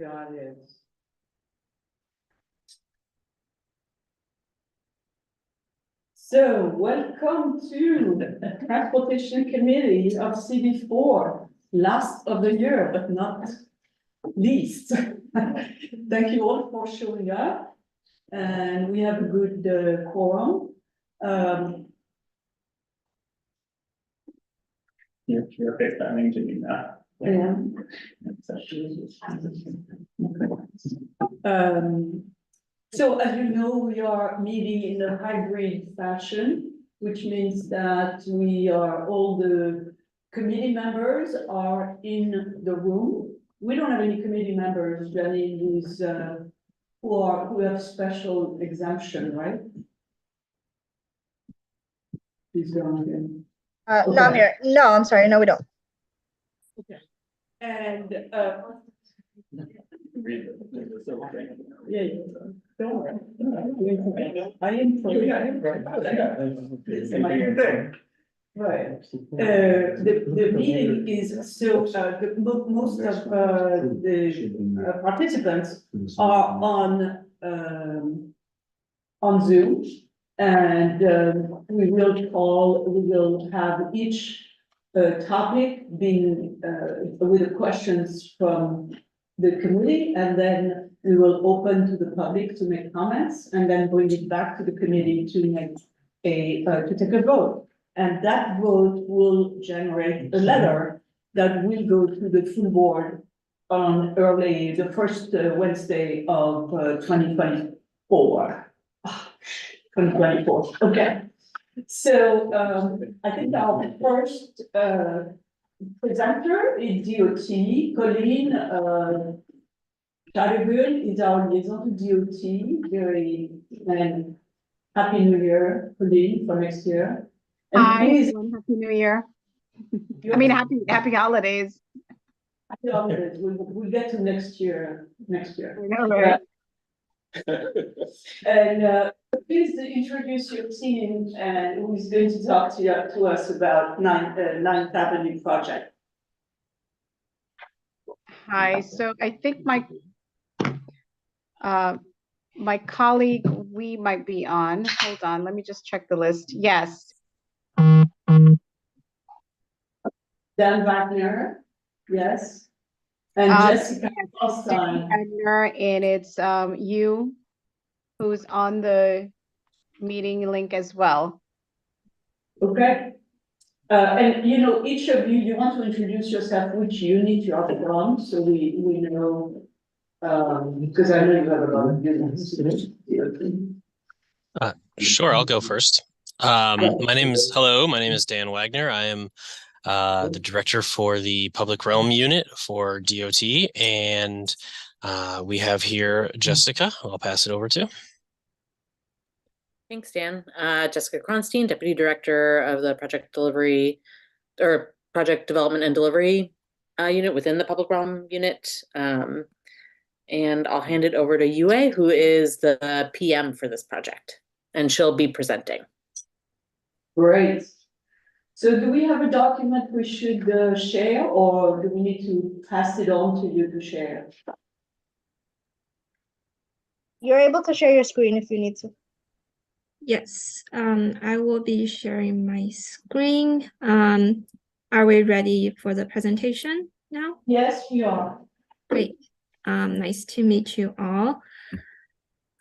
Got it. So welcome to the Transportation Committee of CB4, last of the year, but not least. Thank you all for showing up, and we have a good quorum. You're FaceTiming to me now. So as you know, we are meeting in a hybrid fashion, which means that all the committee members are in the room. We don't have any committee members, Jenny, who have special exemption, right? Please go on again. No, I'm here. No, I'm sorry. No, we don't. Okay. And yeah, don't worry. I am for right. The meeting is so most of the participants are on Zoom, and we will have each topic being with the questions from the committee, and then we will open to the public to make comments, and then bring it back to the committee to make to take a vote. And that vote will generate a letter that will go to the full board on the first Wednesday of 2024. 2024, okay. So I think our first presenter is DOT. Colleen Chadwick is our liaison to DOT. And Happy New Year, Colleen, for next year. And Hi, please, everyone. Happy New Year. I mean, happy holidays. happy holidays. We'll get to next year. I know, right? And please introduce your team and who is going to talk to us about Ninth Avenue project. Hi, so I think my colleague, we might be on. Hold on, let me just check the list. Yes. Dan Wagner, yes. And Jessica Austin. And it's you who's on the meeting link as well. Okay. And you know, each of you want to introduce yourself, which unit you are from, so we know, because I know you have a lot of units. Sure, I'll go first. My name is Dan Wagner. I am the director for the Public Realm Unit for DOT, and we have here Jessica, who I'll pass it over to. Thanks, Dan. Jessica Kronstein, Deputy Director of the Project Development and Delivery Unit within the Public Realm Unit. And I'll hand it over to Yue, who is the PM for this project, and she'll be presenting. Great. So do we have a document we should share, or do we need to pass it on to you to share? You're able to share your screen if you need to. Yes, I will be sharing my screen. Are we ready for the presentation now? Yes, we are. Great. Nice to meet you all.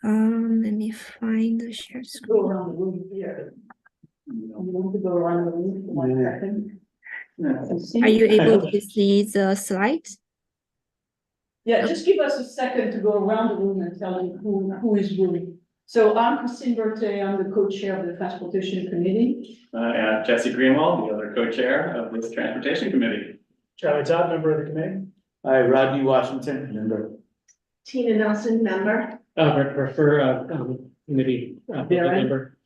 Let me find the share Go screen. around the room here. You want to go around the room for 1 second? Are you able to see the slides? Yeah, just give us a second to go around the room and tell you who is doing. So I'm Christine Berthet, I'm the co-chair of the Transportation Committee. And Jesse Greenwald, the other co-chair of this Transportation Committee. Charlie Todd, member of the committee. Hi, Rodney Washington, member. Tina Nelson, member. Committee Yeah, member.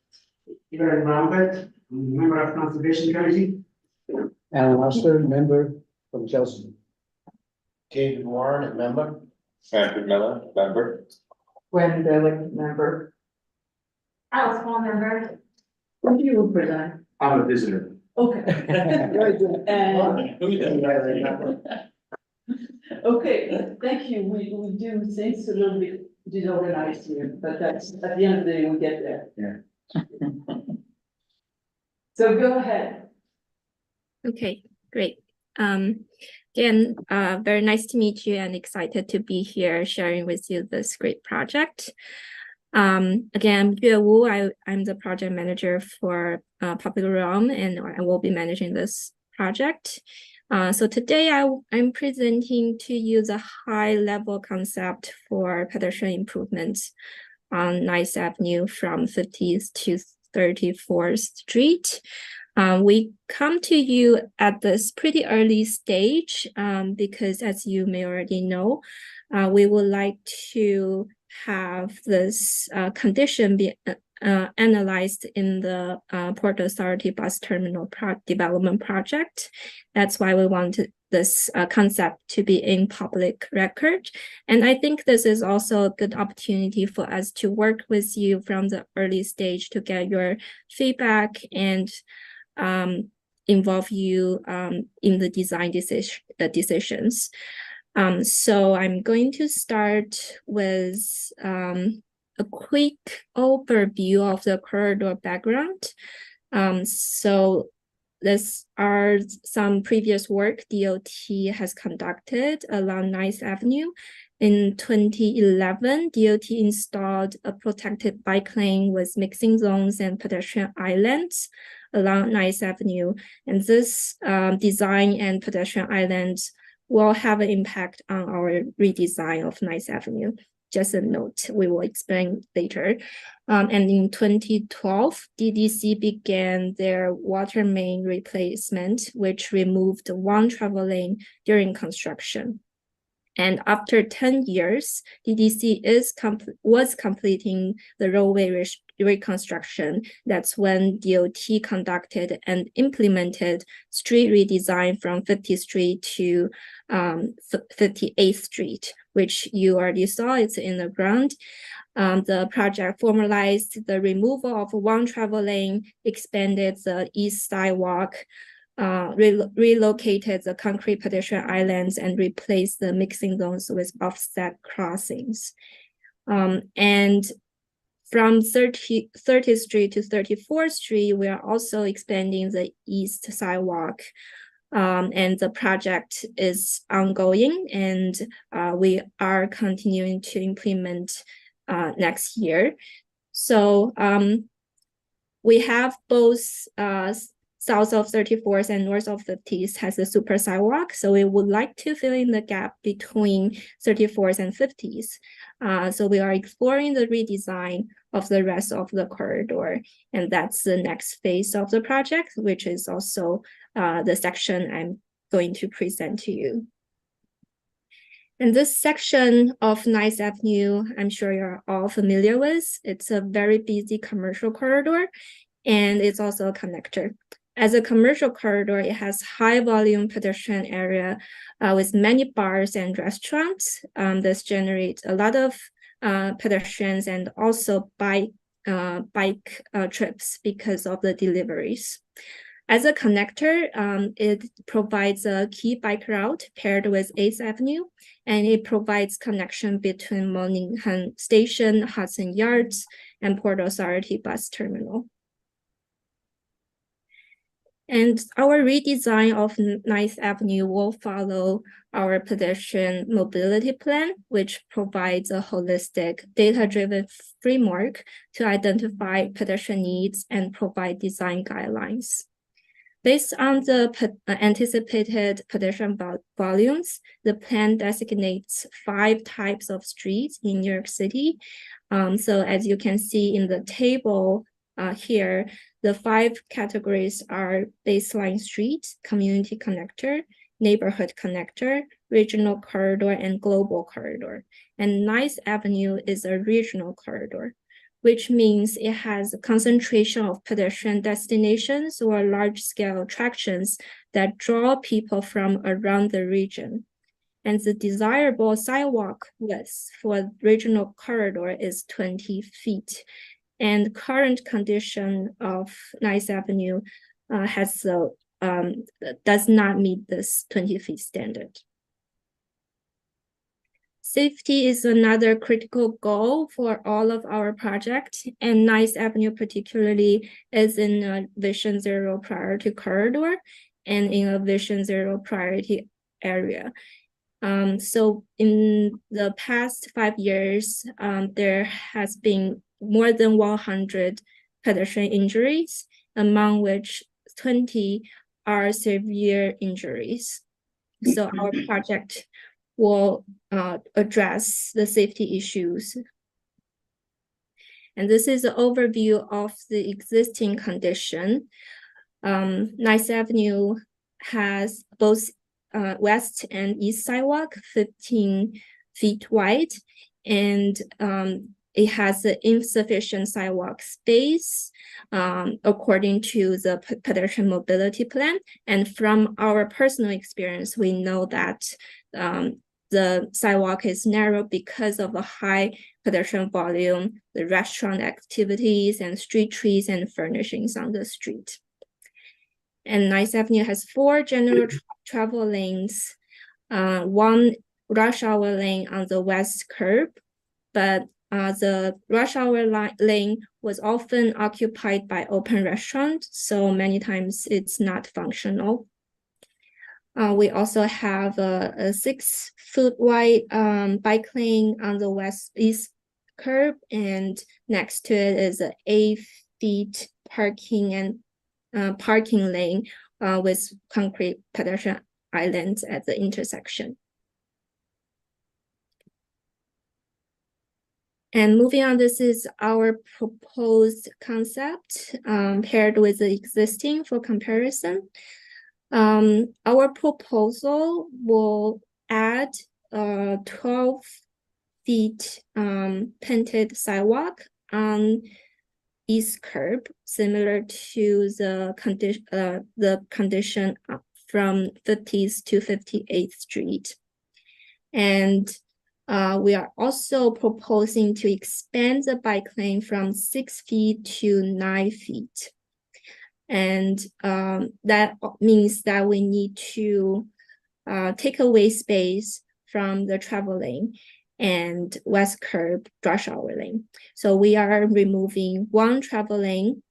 Aaron Robert, member of Conservation Committee. Alan Oster, member from Chelsea. David Warren, a member. Andrew Miller, member. Gwen Billick, member. Alice Hall, member. What do you represent? I'm a visitor. Okay. Very good. And Okay, thank you. We do things a little bit disorganized here, but that's, at the end of the day, we get there. Yeah. So go ahead. Okay, great. Again, very nice to meet you and excited to be here sharing with you this great project. Again, I'm Yue Wu. I'm the project manager for Public Realm, and I will be managing this project. So today I'm presenting to you the high-level concept for pedestrian improvements on Nice Avenue from 50th to 34th Street. We come to you at this pretty early stage because, as you may already know, we would like to have this condition be analyzed in the Port Authority Bus Terminal Development Project. That's why we wanted this concept to be in public record. And I think this is also a good opportunity for us to work with you from the early stage to get your feedback and involve you in the design decisions. So I'm going to start with a quick overview of the corridor background. So these are some previous work DOT has conducted along Nice Avenue. In 2011, DOT installed a protected bike lane with mixing zones and pedestrian islands along Nice Avenue. And this design and pedestrian islands will have an impact on our redesign of Nice Avenue. Just a note, we will explain later. And in 2012, DDC began their water main replacement, which removed one travel lane during construction. And after 10 years, DDC was completing the roadway reconstruction. That's when DOT conducted and implemented street redesign from 50th Street to 58th Street, which you already saw, it's in the ground. The project formalized the removal of one travel lane, expanded the east sidewalk, relocated the concrete pedestrian islands, and replaced the mixing zones with offset crossings. And from 30th Street to 34th Street, we are also expanding the east sidewalk. And the project is ongoing, and we are continuing to implement next year. So we have both south of 34th and north of 50th has a super sidewalk. So we would like to fill in the gap between 34th and 50th. So we are exploring the redesign of the rest of the corridor. And that's the next phase of the project, which is also the section I'm going to present to you. And this section of Nice Avenue, I'm sure you're all familiar with. It's a very busy commercial corridor, and it's also a connector. As a commercial corridor, it has high volume pedestrian area with many bars and restaurants. This generates a lot of pedestrians and also bike trips because of the deliveries. As a connector, it provides a key bike route paired with 8th Avenue, and it provides connection between Moningham Station, Hudson Yards, and Port Authority Bus Terminal. And our redesign of Nice Avenue will follow our pedestrian mobility plan, which provides a holistic data-driven framework to identify pedestrian needs and provide design guidelines. Based on the anticipated pedestrian volumes, the plan designates 5 types of streets in New York City. So as you can see in the table here, the 5 categories are baseline street, community connector, neighborhood connector, regional corridor, and global corridor. And Nice Avenue is a regional corridor, which means it has a concentration of pedestrian destinations or large-scale attractions that draw people from around the region. And the desirable sidewalk width for regional corridor is 20 feet. And current condition of Nice Avenue does not meet this 20 feet standard. Safety is another critical goal for all of our projects, and Nice Avenue particularly is in a Vision Zero priority corridor and in a Vision Zero priority area. So in the past 5 years, there has been more than 100 pedestrian injuries, among which 20 are severe injuries. So our project will address the safety issues. And this is an overview of the existing condition. Nice Avenue has both west and east sidewalk, 15 feet wide, and it has an insufficient sidewalk space according to the pedestrian mobility plan. And from our personal experience, we know that the sidewalk is narrow because of a high pedestrian volume, the restaurant activities, and street trees and furnishings on the street. And Nice Avenue has 4 general travel lanes, 1 rush hour lane on the west curb, but the rush hour lane was often occupied by open restaurants, so many times it's not functional. We also have a 6-foot wide bike lane on the east curb, and next to it is an 8-feet parking lane with concrete pedestrian islands at the intersection. And moving on, this is our proposed concept paired with the existing for comparison. Our proposal will add a 12-feet painted sidewalk on east curb, similar to the condition from 50th to 58th Street. And we are also proposing to expand the bike lane from 6 feet to 9 feet. And that means that we need to take away space from the travel lane and west curb rush hour lane. So we are removing 1 travel lane.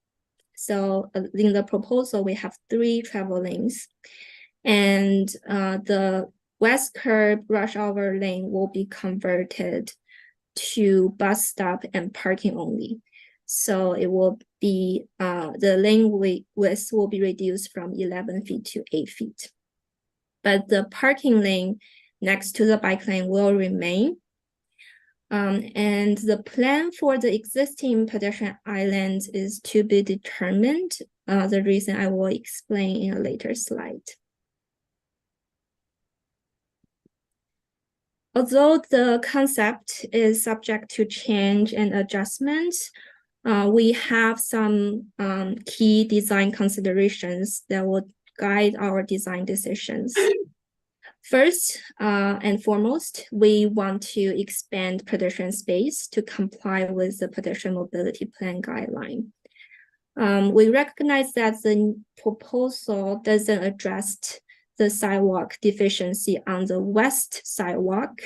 So in the proposal, we have 3 travel lanes. And the west curb rush hour lane will be converted to bus stop and parking only. So it will be, the lane width will be reduced from 11 feet to 8 feet. But the parking lane next to the bike lane will remain. And the plan for the existing pedestrian islands is to be determined. The reason I will explain in a later slide. Although the concept is subject to change and adjustment, we have some key design considerations that will guide our design decisions. First and foremost, we want to expand pedestrian space to comply with the pedestrian mobility plan guideline. We recognize that the proposal doesn't address the sidewalk deficiency on the west sidewalk,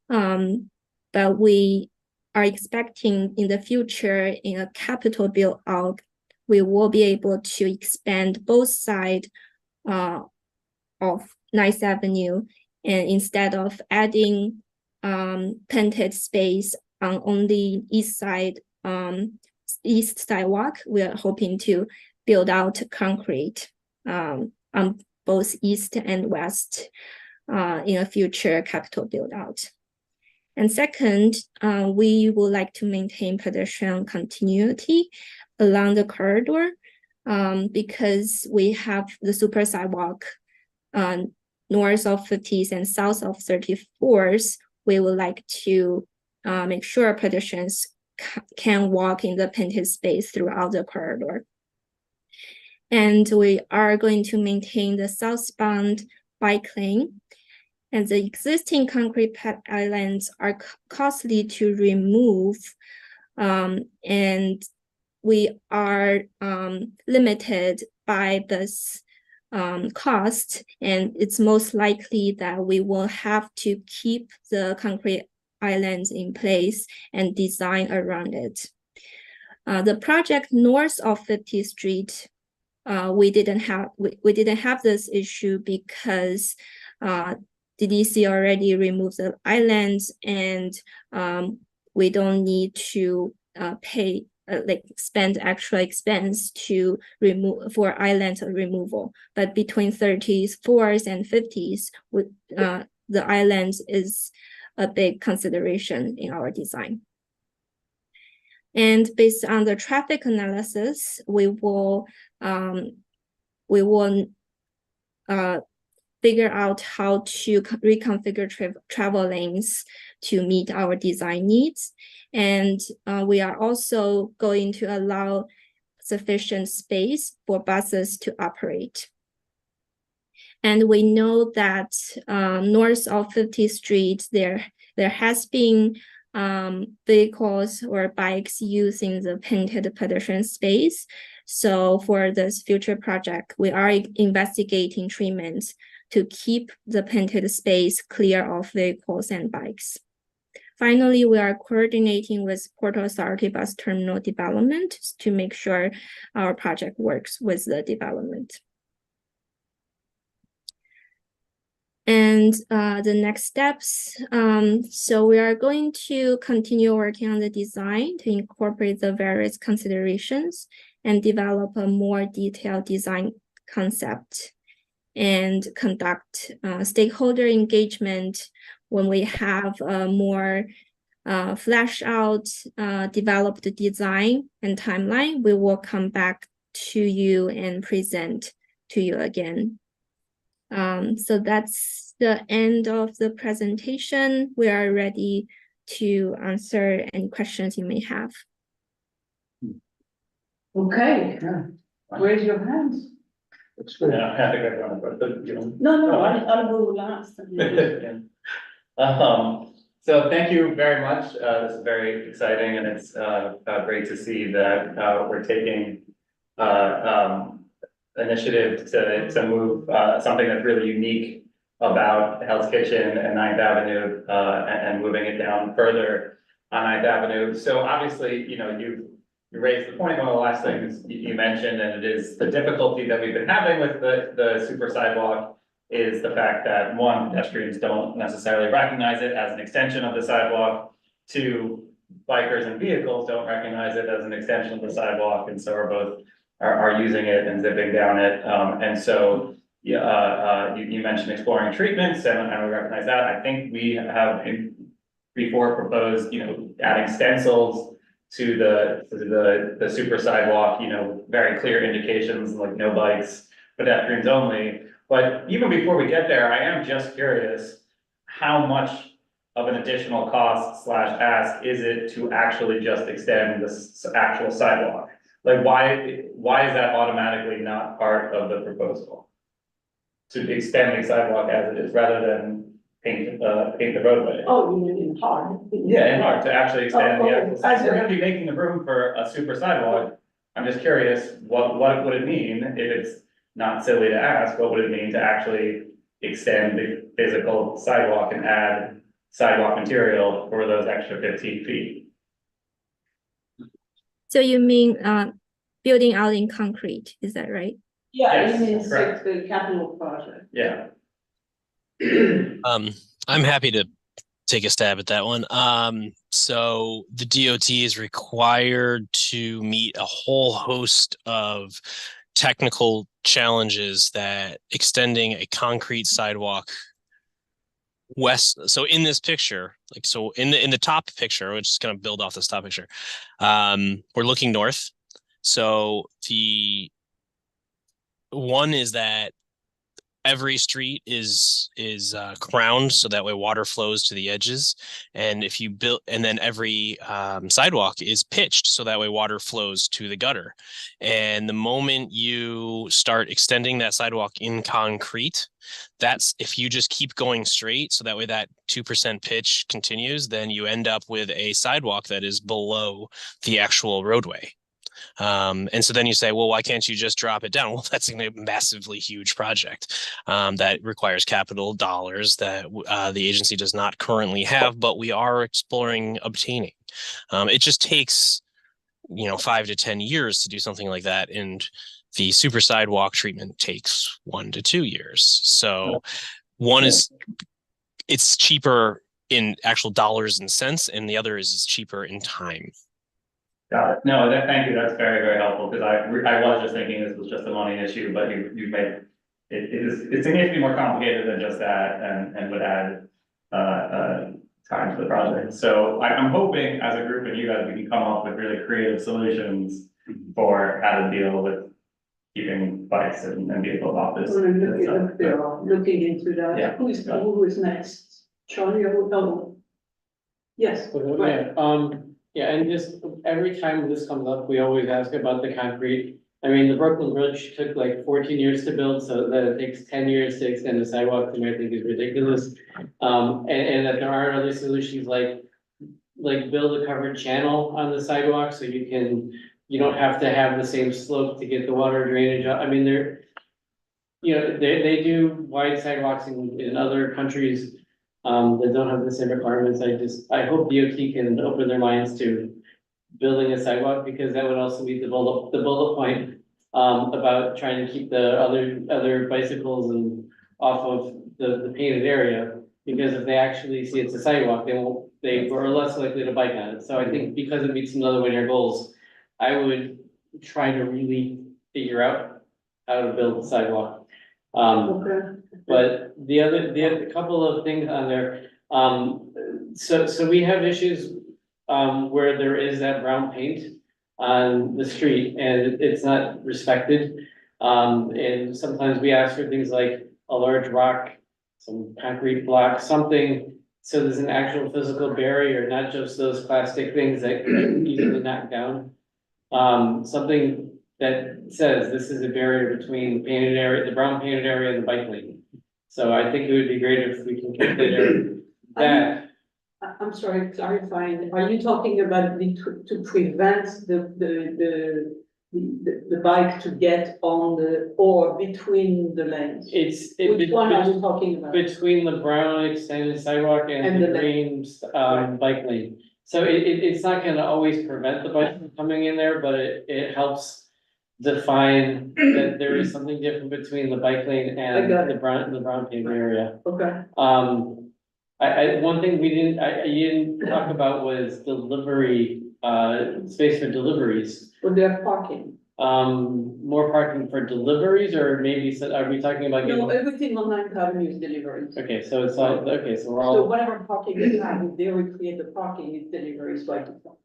but we are expecting in the future in a capital build out, we will be able to expand both sides of Nice Avenue, and instead of adding painted space on only east side, east sidewalk, we are hoping to build out concrete on both east and west in a future capital build out. And second, we would like to maintain pedestrian continuity along the corridor because we have the super sidewalk north of 50th and south of 34th. We would like to make sure pedestrians can walk in the painted space throughout the corridor. And we are going to maintain the southbound bike lane. And the existing concrete pad islands are costly to remove. And we are limited by this cost, and it's most likely that we will have to keep the concrete islands in place and design around it. The project north of 50th Street, we didn't have this issue because DDC already removed the islands, and we don't need to pay spend extra expense to remove for island removal. But between 34s and 50s, with the islands is a big consideration in our design. And based on the traffic analysis, we will figure out how to reconfigure travel lanes to meet our design needs. And we are also going to allow sufficient space for buses to operate. And we know that north of 50th Street, there has been vehicles or bikes using the painted pedestrian space. So for this future project, we are investigating treatments to keep the painted space clear of vehicles and bikes. Finally, we are coordinating with Port Authority Bus Terminal Development to make sure our project works with the development. And the next steps, so we are going to continue working on the design to incorporate the various considerations and develop a more detailed design concept and conduct stakeholder engagement. When we have a more flesh out, developed design and timeline, we will come back to you and present to you again. So that's the end of the presentation. We are ready to answer any questions you may have. Okay, raise your hands. Looks good. Yeah, I think I got it, but you know. No, I'll go last. So thank you very much. This is very exciting, and it's great to see that we're taking initiative to move something that's really unique about Hell's Kitchen and 9th Avenue and moving it down further on 9th Avenue. So obviously, you know, you raised the point, one of the last things you mentioned, and it is the difficulty that we've been having with the super sidewalk is the fact that one, pedestrians don't necessarily recognize it as an extension of the sidewalk. Two, bikers and vehicles don't recognize it as an extension of the sidewalk, and so are using it and zipping down it. And so you mentioned exploring treatments, and we recognize that. I think we have before proposed, you know, adding stencils to the super sidewalk, you know, very clear indications like no bikes, pedestrians only. But even before we get there, I am just curious how much of an additional cost / ask is it to actually just extend this actual sidewalk? Like, why is that automatically not part of the proposal? To extend the sidewalk as it is, rather than paint the roadway? Oh, you mean in hard? Yeah, in hard, to actually extend the actual, as we're gonna be making the room for a super sidewalk. I'm just curious, what would it mean, if it's not silly to ask, what would it mean to actually extend the physical sidewalk and add sidewalk material for those extra 15 feet? So you mean building out in concrete, is that right? Yeah, Yes, it means correct. the capital project. Yeah. I'm happy to take a stab at that one. So the DOT is required to meet a whole host of technical challenges that extending a concrete sidewalk west. So in this picture, like, so in the top picture, we're just going to build off this top picture. We're looking north. So the one is that every street is crowned, so that way water flows to the edges. And if you build, and then every sidewalk is pitched, so that way water flows to the gutter. And the moment you start extending that sidewalk in concrete, that's, if you just keep going straight, so that way that 2% pitch continues, then you end up with a sidewalk that is below the actual roadway. And so then you say, well, why can't you just drop it down? Well, that's a massively huge project that requires capital dollars that the agency does not currently have, but we are exploring obtaining. It just takes, 5 to 10 years to do something like that. And the super sidewalk treatment takes 1 to 2 years. So one is, it's cheaper in actual dollars and cents, and the other is cheaper in time. Got it. No, thank you. That's very, very helpful, because I was just thinking this was just a money issue, but you made it significantly more complicated than just that, and would add time to the project. So I'm hoping as a group and you guys, we can come up with really creative solutions for how to deal with keeping bikes and vehicles off this. Looking into that. Yeah. Who is next? Charlie or no? Yes. Yeah, and just every time this comes up, we always ask about the concrete. I mean, the Brooklyn Bridge took like 14 years to build, so that it takes 10 years to extend the sidewalk to me, I think is ridiculous. And that there aren't other solutions like build a covered channel on the sidewalk so you don't have to have the same slope to get the water drainage out. I mean, they do wide sidewalks in other countries that don't have the same requirements. I hope DOT can open their minds to building a sidewalk, because that would also be the bullet point about trying to keep the other bicycles and off of the painted area, because if they actually see it's a sidewalk, they are less likely to bike on it. So I think because it meets some other one of your goals, I would try to really figure out how to build a sidewalk. But the other couple of things on there, so we have issues where there is that brown paint on the street and it's not respected. And sometimes we ask for things like a large rock, some concrete block, something, so there's an actual physical barrier, not just those plastic things that you easily knock down. Something that says this is a barrier between the brown painted area and the bike lane. So I think it would be great if we can consider that. I'm sorry, clarifying, are you talking about to prevent the bike to get on or between the lanes? Which one are you talking about? Between the brown extended sidewalk and the green bike lane. So it's not gonna always prevent the bike from coming in there, but it helps define that there is something different between the bike lane and the brown pavement area. Okay. One thing you didn't talk about was delivery, space for deliveries. Well, they have parking. More parking for deliveries, or maybe, are we talking about? No, everything on 9th Avenue is deliveries. Okay, so it's all, okay, so we're all. So whatever parking they have, if they recreate the parking, it's deliveries by default.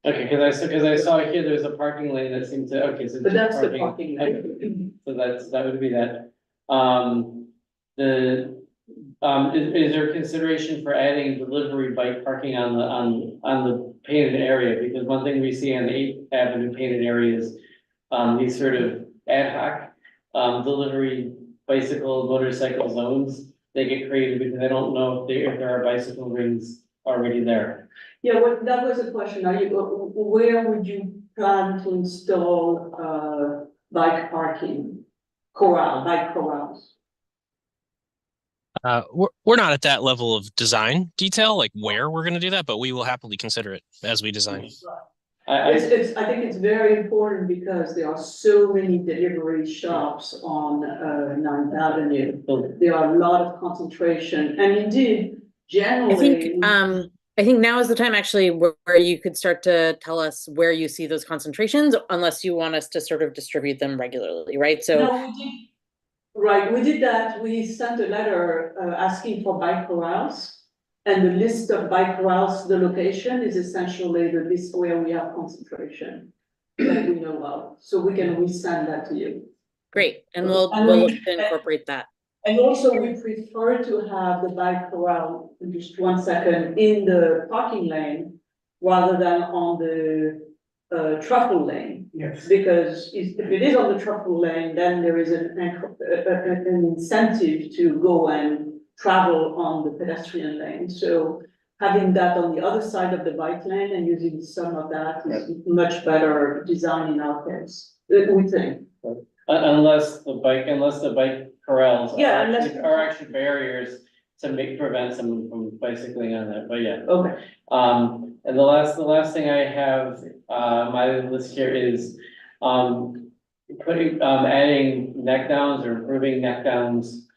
Okay, cause I saw here, there's a parking lane that seemed to, okay, so. But that's the parking lane. Okay, so that would be that. Is there consideration for adding delivery bike parking on the painted area? Because one thing we see on the 8th Avenue painted area is these sort of ad hoc delivery bicycle, motorcycle zones. They get created because I don't know if there are bicycle rings already there. Yeah, that was a question. Where would you plan to install bike parking bike corrals? We're not at that level of design detail, like where we're going to do that, but we will happily consider it as we design. I think it's very important because there are so many delivery shops on 9th Avenue. There are a lot of concentration, and indeed, generally. I think now is the time actually where you could start to tell us where you see those concentrations, unless you want us to sort of distribute them regularly, right? So. No, we did. Right, we did that. We sent a letter asking for bike corrals, and the list of bike corrals, the location is essentially the list where we have concentration that we know of. So we can resend that to you. Great, and we'll look to incorporate that. And also, we prefer to have the bike corral, just 1 second, in the parking lane rather than on the truffle lane. Yes. Because if it is on the truffle lane, then there is an incentive to go and travel on the pedestrian lane. So having that on the other side of the bike lane and using some of that is much better design in our case, we think. Unless the bike corrals Yeah, are actually barriers to prevent someone from bicycling on that, but yeah. Okay, And the last thing I have, my list here is, adding neck downs or improving neck downs.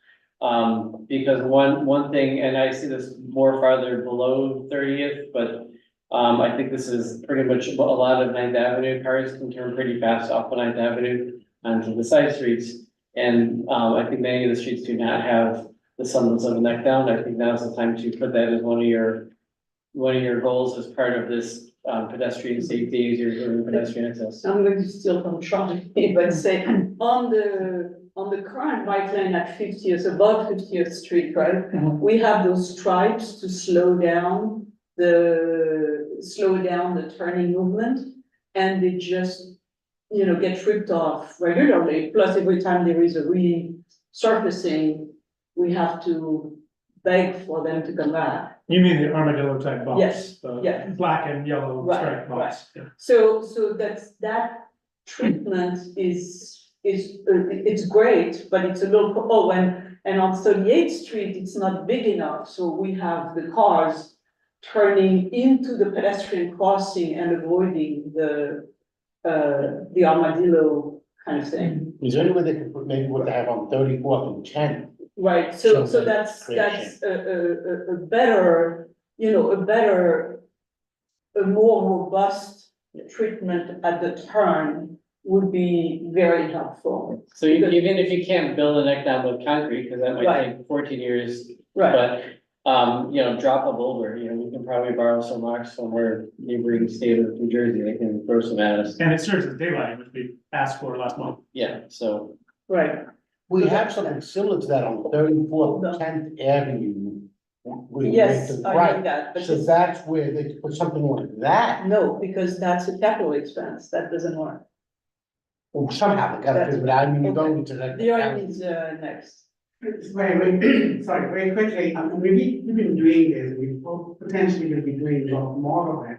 Because one thing, and I see this more farther below 30th, but I think this is pretty much a lot of 9th Avenue cars can turn pretty fast off of 9th Avenue onto the side streets. And I think many of the streets do not have the semblance of a neck down. I think now's the time to put that as one of your goals as part of this pedestrian safety, your pedestrian access. I'm going to steal from Charlie, but say, on the current bike lane at 50th, above 50th Street, right? We have those stripes to slow down the turning movement, and they just, get ripped off regularly. Plus, every time there is a resurfacing, we have to beg for them to come back. You mean the armadillo type box? Yes, The yeah. black and yellow Right, striped box. Yeah. So that treatment it's great, but it's a little, and on 38th Street, it's not big enough, so we have the cars turning into the pedestrian crossing and avoiding the armadillo kind of thing. Is there any way they could put maybe what they have on 34th and 10th? Right, so So that's that's a better, a more robust treatment at the turn would be very helpful. So even if you can't build a neck down with concrete, because that might Right. take 14 years, Right, but, drop a boulder, we can probably borrow some rocks from our neighboring state of New Jersey, they can throw some at us. And it serves as daylight, which we asked for last month. Yeah, so, right. We have something similar to that on 34th, 10th Avenue. With Yes, the I know right, that, but so that's where they could put something like that, no, because that's a capital expense, that doesn't work. or somehow they gotta figure it out, I mean, you're Okay. going to that. The audience is next. It's very, sorry, very quickly, we've been doing this, we potentially will be doing a lot more of it.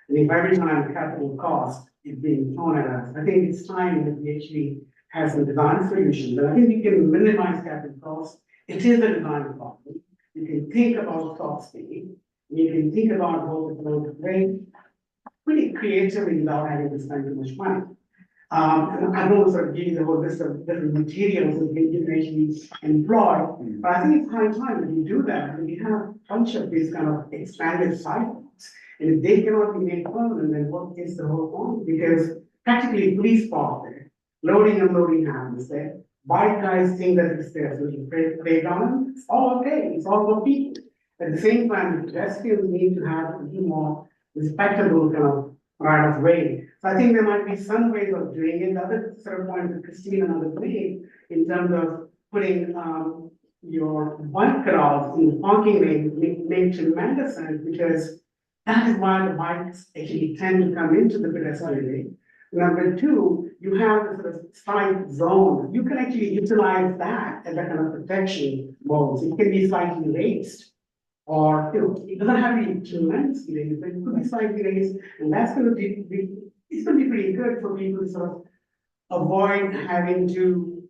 And if every time capital cost is being thrown at us, I think it's time that we actually have some design solutions, and I think we can minimize capital costs. It is a design problem. You can think about stop speed, you can think about both the road rate, pretty creatively without having to spend too much money. And I don't sort of give you the whole list of different materials that you can actually employ, but I think it's high time that we do that, and we have a bunch of these kind of expanded sidewalks. And if they cannot be made permanent, then what is the whole point? Because practically police park there, loading and unloading happens there. Bike guys think that it's there, so you playground, it's all okay, it's all for people. At the same time, the pedestrians need to have a little more respectable kind of right of way. So I think there might be some ways of doing it. The other sort of point that Christine and others made in terms of putting your bike corrals in the parking lane make tremendous sense, because that is why the bikes actually tend to come into the pedestrian lane. Number two, you have the sort of side zone. You can actually utilize that as a kind of protection mode. So it can be slightly raised. Or, it doesn't have to be tremendously raised, but it could be slightly raised. And that's going to be, it's going to be pretty good for people to sort of avoid having to,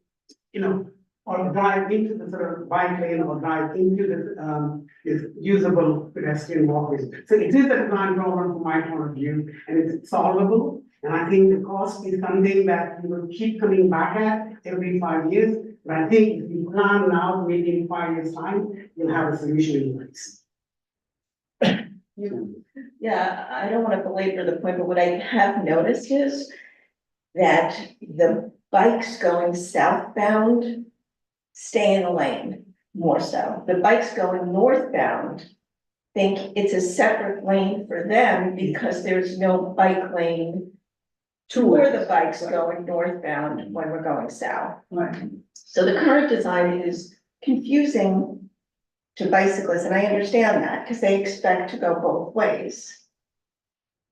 or drive into the sort of bike lane or drive into the this usable pedestrian walkways. So it is a design problem from my point of view, and it's solvable. And I think the cost is something that we will keep coming back at every 5 years. But I think if you plan now, maybe in 5 years' time, you'll have a solution in place. Yeah, I don't want to belabor the point, but what I have noticed is that the bikes going southbound stay in the lane more so. The bikes going northbound think it's a separate lane for them because there's no bike lane for the bikes going northbound when we're going south. Right. So the current design is confusing to bicyclists, and I understand that because they expect to go both ways.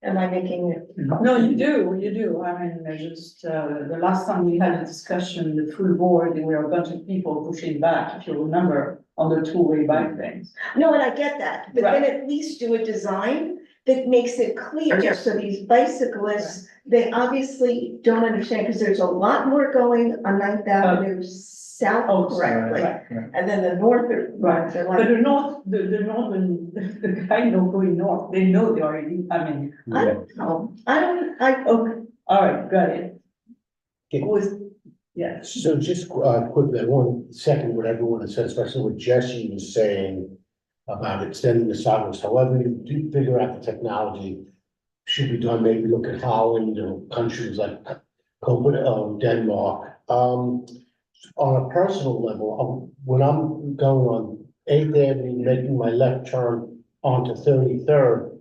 Am I making it? No, you do. I mean, just, the last time we had a discussion, the full board, there were a bunch of people pushing back, if you remember. on the two-way bike lanes. No, and I get that, but then Right. at least do a design that makes it clear, Yeah. so these bicyclists, they obviously don't understand, because there's a lot more going on Ninth Avenue Oh, south correctly. right. And then the north, Right, they're but like, the north, the northern, the guy not going north, they know they already, I mean, I don't know, okay, all right, got it. Okay. Was, yeah, So just quickly, I want to second what everyone has said, especially what Jesse was saying about extending the sidewalks. However, you do figure out the technology should be done, maybe look at Holland or countries like Denmark. On a personal level, when I'm going on 8th Avenue, making my left turn onto 33rd,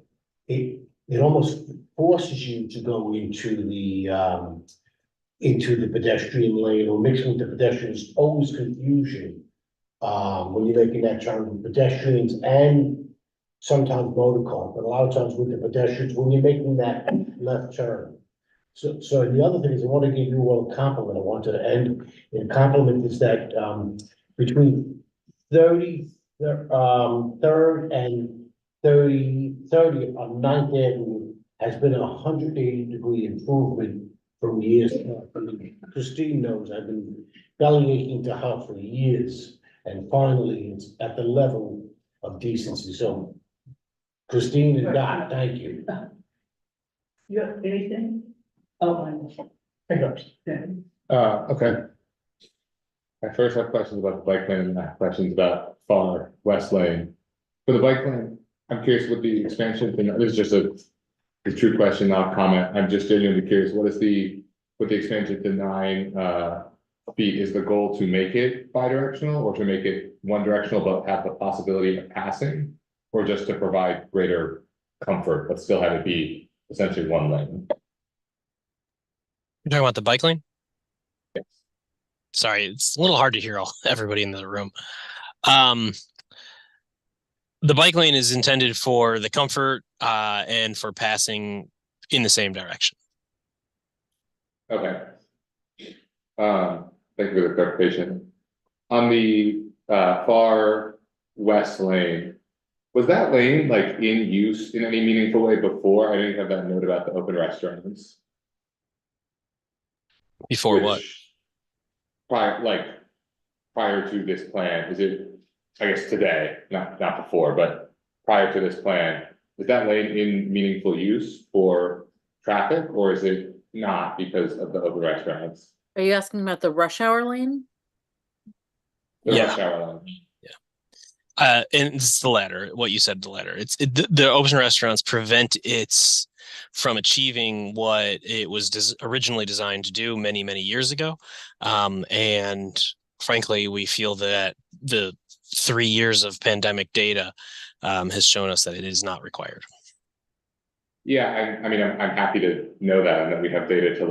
it almost forces you to go into the pedestrian lane or mixing with the pedestrians, always confusion. When you're making that turn with pedestrians and sometimes motor cars, but a lot of times with the pedestrians, when you're making that left turn. So the other thing is, I want to give you all a compliment. I want to end in compliment is that, between 33rd and 30 on 9th Avenue has been 180-degree improvement from years. Christine knows I've been belly aching to her for years, and finally it's at the level of decency. So Christine and Dot, thank you. you have anything? Oh, Hiccups. Okay. I first have questions about the bike lane and I have questions about far west lane. For the bike lane, I'm curious what the expansion thing, this is just a true question, not a comment. I'm just genuinely curious, with the expansion to 9 feet, is the goal to make it bi-directional or to make it one directional but have the possibility of passing? Or just to provide greater comfort, but still have it be essentially one lane? You're talking about the bike lane? Yes. Sorry, it's a little hard to hear everybody in the room. The bike lane is intended for the comfort and for passing in the same direction. Okay. Thank you for the clarification. On the far west lane, was that lane like in use in any meaningful way before? I didn't have that note about the open restaurants. Before what? Prior to this plan, is it, I guess today, not before, but prior to this plan, is that lane in meaningful use for traffic, or is it not because of the open restaurants? Are you asking about the rush hour lane? The Yeah. rush hour lane. And it's the latter, what you said, the latter. The open restaurants prevent it from achieving what it was originally designed to do many, many years ago. And frankly, we feel that the 3 years of pandemic data has shown us that it is not required. Yeah, I mean, I'm happy to know that, and that we have data to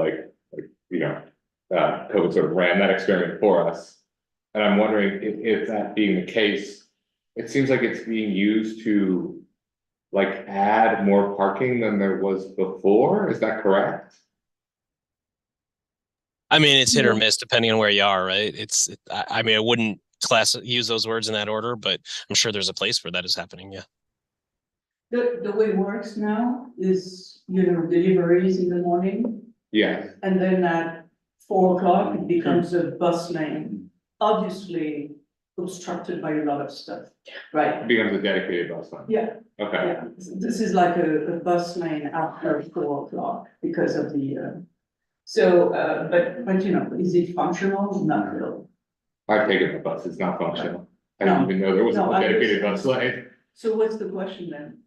COVID sort of ran that experiment for us. And I'm wondering if that being the case, it seems like it's being used to add more parking than there was before. Is that correct? I mean, it's hit or miss depending on where you are, right? I mean, I wouldn't use those words in that order, but I'm sure there's a place where that is happening. Yeah. the way it works now is, deliveries in the morning, Yes. and then at 4 o'clock, it becomes a bus lane. Obviously obstructed by a lot of stuff, right? It becomes a dedicated bus lane. Yeah, Okay. yeah, this is like a bus lane after 4 o'clock because of the, but is it functional? Not really. I've taken the bus. It's not functional. I didn't No. even know there was a No, I dedicated understand. bus lane. So what's the question then?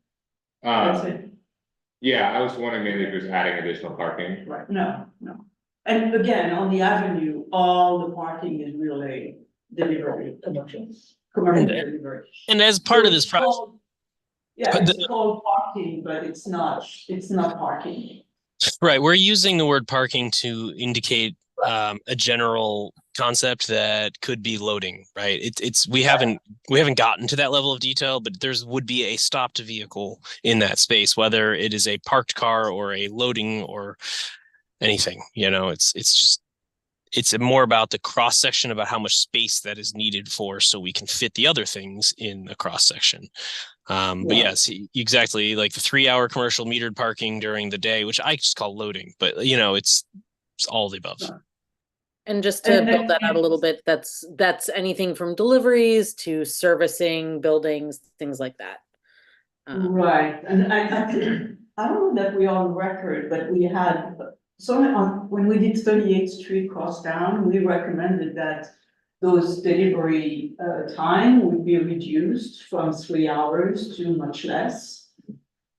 That's it, Yeah, I was wondering maybe if there's adding additional parking. right? No. And again, on the avenue, all the parking is really delivery, commercial delivery. And as part So of this it's process, called- Yeah, it's called parking, but it's not parking. right? We're using the word parking to indicate a general concept that could be loading, right? We haven't gotten to that level of detail, but would be a stopped vehicle in that space, whether it is a parked car or a loading or anything. it's more about the cross section, about how much space that is needed for, so we can fit the other things in the cross section. But yes, exactly, like the 3-hour commercial metered parking during the day, which I just call loading, but it's all the above. And just to build that out a little bit, that's anything from deliveries to servicing buildings, things like that. Right, and I don't know that we're on record, but we had, when we did 38th Street cross down, we recommended that those delivery time would be reduced from 3 hours to much less.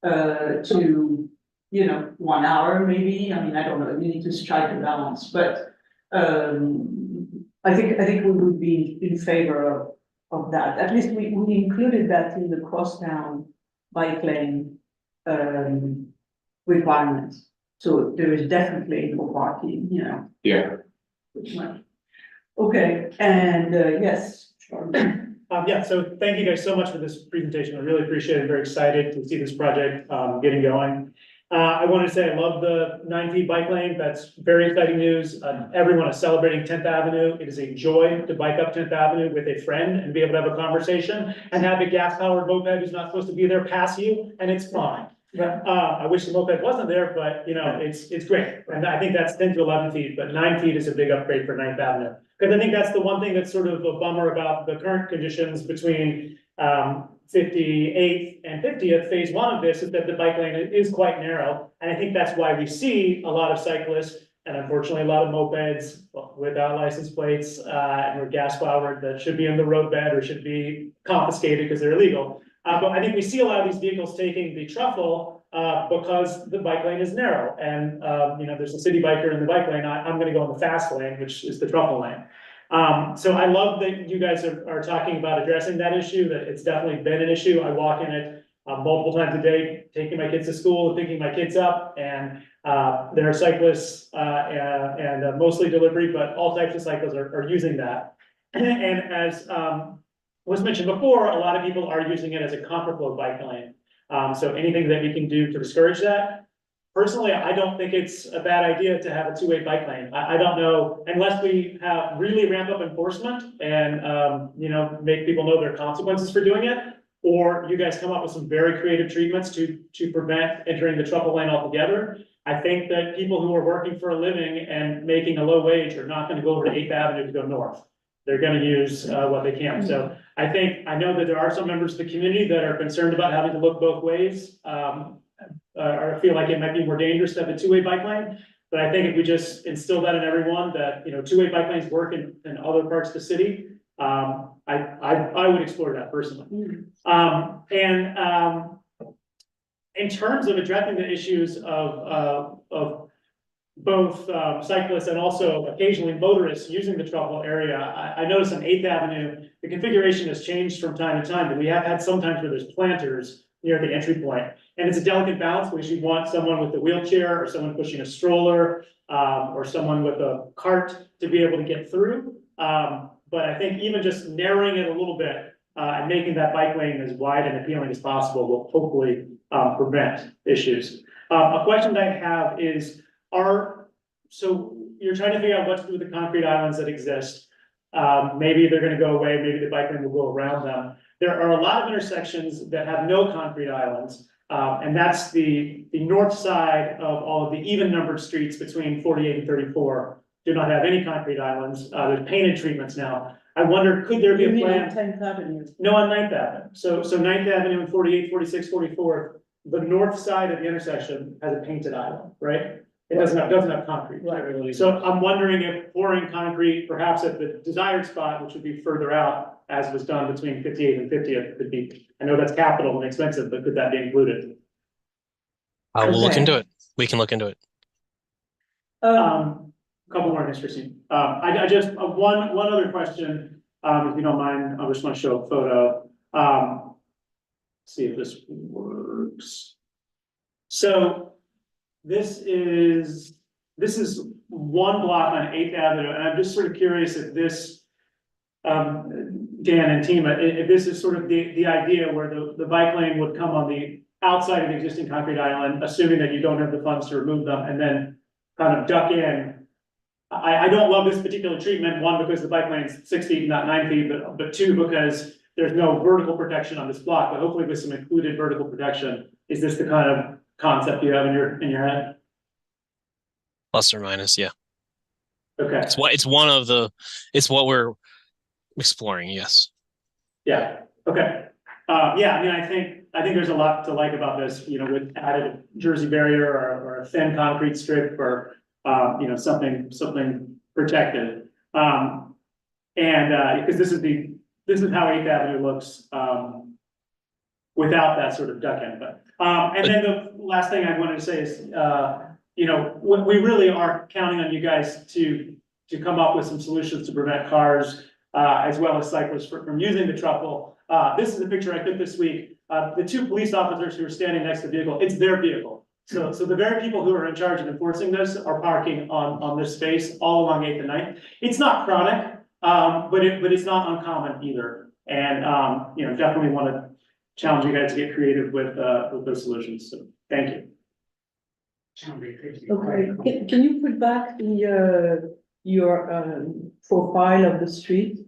To, 1 hour maybe, I mean, I don't know, you need to strike a balance, but I think we would be in favor of that. At least we included that in the cross down bike lane requirements. So there is definitely no parking, Yeah. Okay, and yes, Charlie. Yeah, so thank you guys so much for this presentation. I really appreciate it. Very excited to see this project getting going. I want to say I love the 9 feet bike lane. That's very exciting news. Everyone is celebrating 10th Avenue. It is a joy to bike up 10th Avenue with a friend and be able to have a conversation and have a gas powered moped who's not supposed to be there pass you, and it's fine. I wish the moped wasn't there, but it's great. And I think that's 10 to 11 feet, but 9 feet is a big upgrade for 9th Avenue. Because I think that's the one thing that's sort of a bummer about the current conditions between 58th and 50th, phase 1 of this, is that the bike lane is quite narrow. And I think that's why we see a lot of cyclists and unfortunately a lot of mopeds without license plates and or gas powered that should be in the roadbed or should be confiscated because they're illegal. But I think we see a lot of these vehicles taking the truffle because the bike lane is narrow. And there's a city biker in the bike lane. I'm going to go in the fast lane, which is the truffle lane. So I love that you guys are talking about addressing that issue, that it's definitely been an issue. I walk in it multiple times a day, taking my kids to school, picking my kids up, and there are cyclists and mostly delivery, but all types of cyclists are using that. And as was mentioned before, a lot of people are using it as a contraflow bike lane. So anything that we can do to discourage that. Personally, I don't think it's a bad idea to have a two-way bike lane. I don't know, unless we have really ramp up enforcement and, make people know there are consequences for doing it, or you guys come up with some very creative treatments to prevent entering the truffle lane altogether. I think that people who are working for a living and making a low wage are not going to go over to 8th Avenue to go north. They're going to use what they can. So I know that there are some members of the community that are concerned about having to look both ways. Or feel like it might be more dangerous to have a two-way bike lane. But I think if we just instill that in everyone, that, two-way bike lanes work in other parts of the city, I would explore that personally. In terms of addressing the issues of both cyclists and also occasionally motorists using the truffle area, I noticed on 8th Avenue, the configuration has changed from time to time, but we have had sometimes where there's planters near the entry point. And it's a delicate balance because you want someone with a wheelchair or someone pushing a stroller or someone with a cart to be able to get through. But I think even just narrowing it a little bit and making that bike lane as wide and appealing as possible will hopefully prevent issues. A question that I have is, so you're trying to figure out what to do with the concrete islands that exist. Maybe they're going to go away, maybe the bike lane will go around them. There are a lot of intersections that have no concrete islands, and that's the north side of all of the even numbered streets between 48 and 34 do not have any concrete islands. There's painted treatments now. I wonder, could there be a plan? 10th Avenue. No, on 9th Avenue. So 9th Avenue and 48, 46, 44, the north side of the intersection has a painted island, right? It doesn't have concrete. Right. So I'm wondering if pouring concrete, perhaps at the desired spot, which would be further out, as was done between 58 and 50th, could be, I know that's capital and expensive, but could that be included? We'll look into it. We can look into it. A couple more things, Christine. I just, one other question, if you don't mind, I just want to show a photo. See if this works. So this is one block on 8th Avenue, and I'm just sort of curious if this, Dan and team, if this is sort of the idea where the bike lane would come on the outside of the existing concrete island, assuming that you don't have the funds to remove them, and then kind of duck in. I don't love this particular treatment, one, because the bike lane's 6 feet, not 9 feet, but two, because there's no vertical protection on this block, but hopefully with some included vertical protection, is this the kind of concept you have in your head? Plus or minus, yeah. Okay, It's what we're exploring, yes. yeah, okay. Yeah, I mean, I think there's a lot to like about this, you know, with added Jersey barrier or a thin concrete strip or, you know, something protected. And, because this is how 8th Avenue looks, without that sort of duck end, but, and then the last thing I wanted to say is, you know, we really are counting on you guys to come up with some solutions to prevent cars, as well as cyclists from using the truffle. This is a picture I took this week. The 2 police officers who are standing next to the vehicle, it's their vehicle. So the very people who are in charge of enforcing this are parking on this space all along 8th and 9th. It's not chronic, but it's not uncommon either. And, you know, definitely want to challenge you guys to get creative with those solutions. So thank you. Okay, can you put back your profile of the street?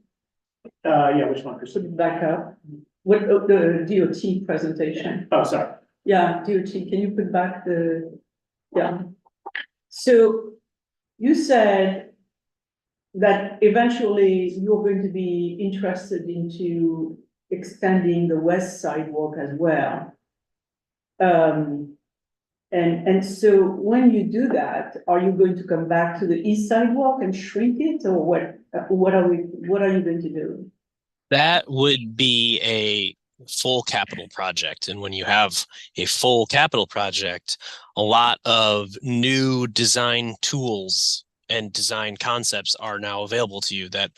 Yeah, which one, Put Kristen? it back up. What, the DOT presentation? Oh, sorry. Yeah, DOT, can you put back yeah. So you said that eventually you're going to be interested into extending the west sidewalk as well. And so when you do that, are you going to come back to the east sidewalk and shrink it, or what are you going to do? That would be a full capital project. And when you have a full capital project, a lot of new design tools and design concepts are now available to you. That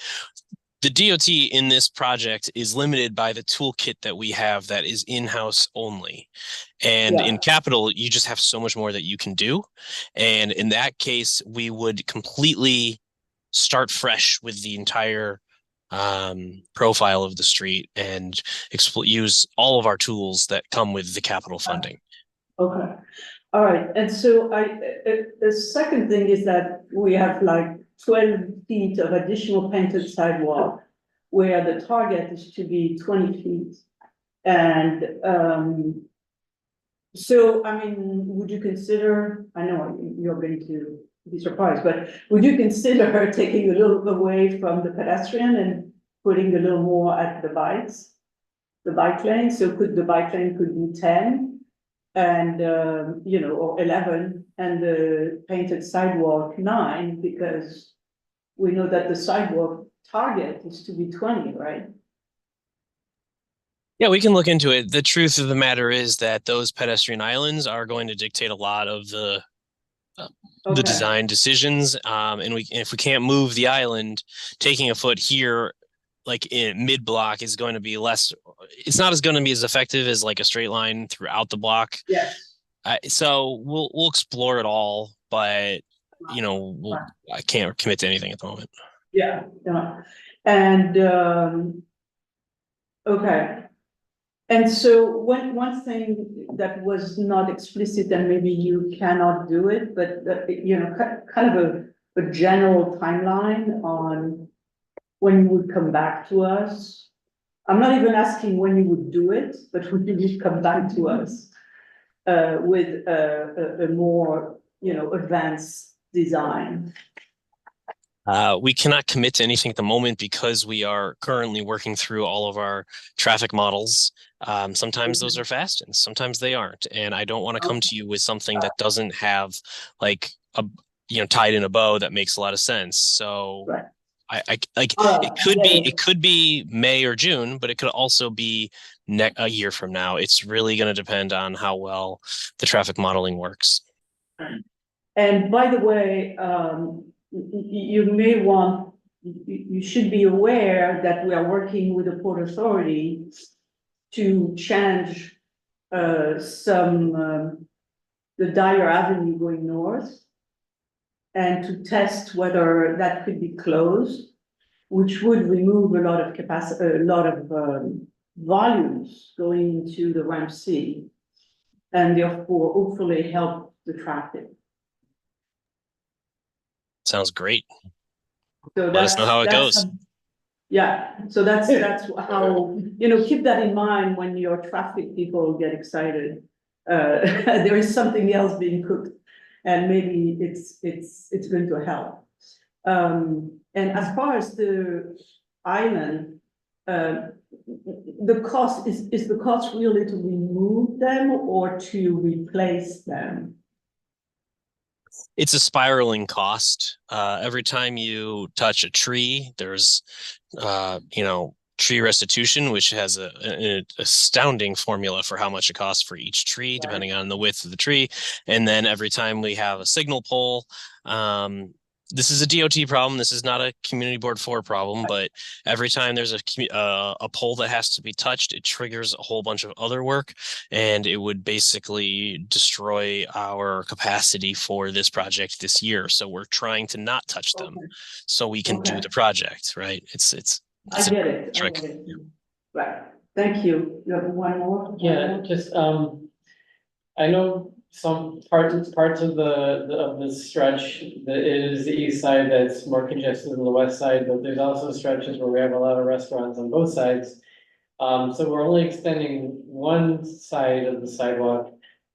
the DOT in this project is limited by the toolkit that we have that is in-house only. And in capital, you just have so much more that you can do. And in that case, we would completely start fresh with the entire profile of the street and use all of our tools that come with the capital funding. Okay, all right, and so the second thing is that we have like 12 feet of additional painted sidewalk, where the target is to be 20 feet. And so, I mean, would you consider, I know you're going to be surprised, but would you consider taking a little away from the pedestrian and putting a little more at the bike lane? So the bike lane could be 10 and, you know, or 11, and the painted sidewalk 9, because we know that the sidewalk target is to be 20, right? Yeah, we can look into it. The truth of the matter is that those pedestrian islands are going to dictate a lot of the design decisions. And if we can't move the island, taking a foot here, like in mid block, is going to be less. It's not going to be as effective as like a straight line throughout the block. Yes. So we'll explore it all, but you know, I can't commit to anything at the moment. Yeah, yeah. And okay. And so one thing that was not explicit, and maybe you cannot do it, but you know, kind of a general timeline on when you would come back to us. I'm not even asking when you would do it, but when you would come back to us with a more, you know, advanced design. We cannot commit to anything at the moment because we are currently working through all of our traffic models. Sometimes those are fast and sometimes they aren't. And I don't want to come to you with something that doesn't have like tied in a bow that makes a lot of sense. So it could be May or June, but it could also be a year from now. It's really going to depend on how well the traffic modeling works. And by the way, you should be aware that we are working with the Port Authority to change the Dyer Avenue going north, and to test whether that could be closed, which would remove a lot of capacity, a lot of volumes going into the Ramp C, and therefore hopefully help the traffic. Sounds great. So Let us know how it goes. Yeah, so that's how, keep that in mind when your traffic people get excited. There is something else being cooked, and maybe it's going to help. And as far as the island, the cost, is the cost really to remove them or to replace them? It's a spiraling cost. Every time you touch a tree, there's, tree restitution, which has an astounding formula for how much it costs for each tree, depending on the width of the tree. And then every time we have a signal pole, this is a DOT problem. This is not a community board 4 problem, but every time there's a pole that has to be touched, it triggers a whole bunch of other work, and it would basically destroy our capacity for this project this year. So we're trying to not touch them so we can do the project, right? It's I get it. trick. Right. Thank you. You have one more? Yeah, just, I know some parts of the stretch that is the east side that's more congested than the west side, but there's also stretches where we have a lot of restaurants on both sides. So we're only extending one side of the sidewalk,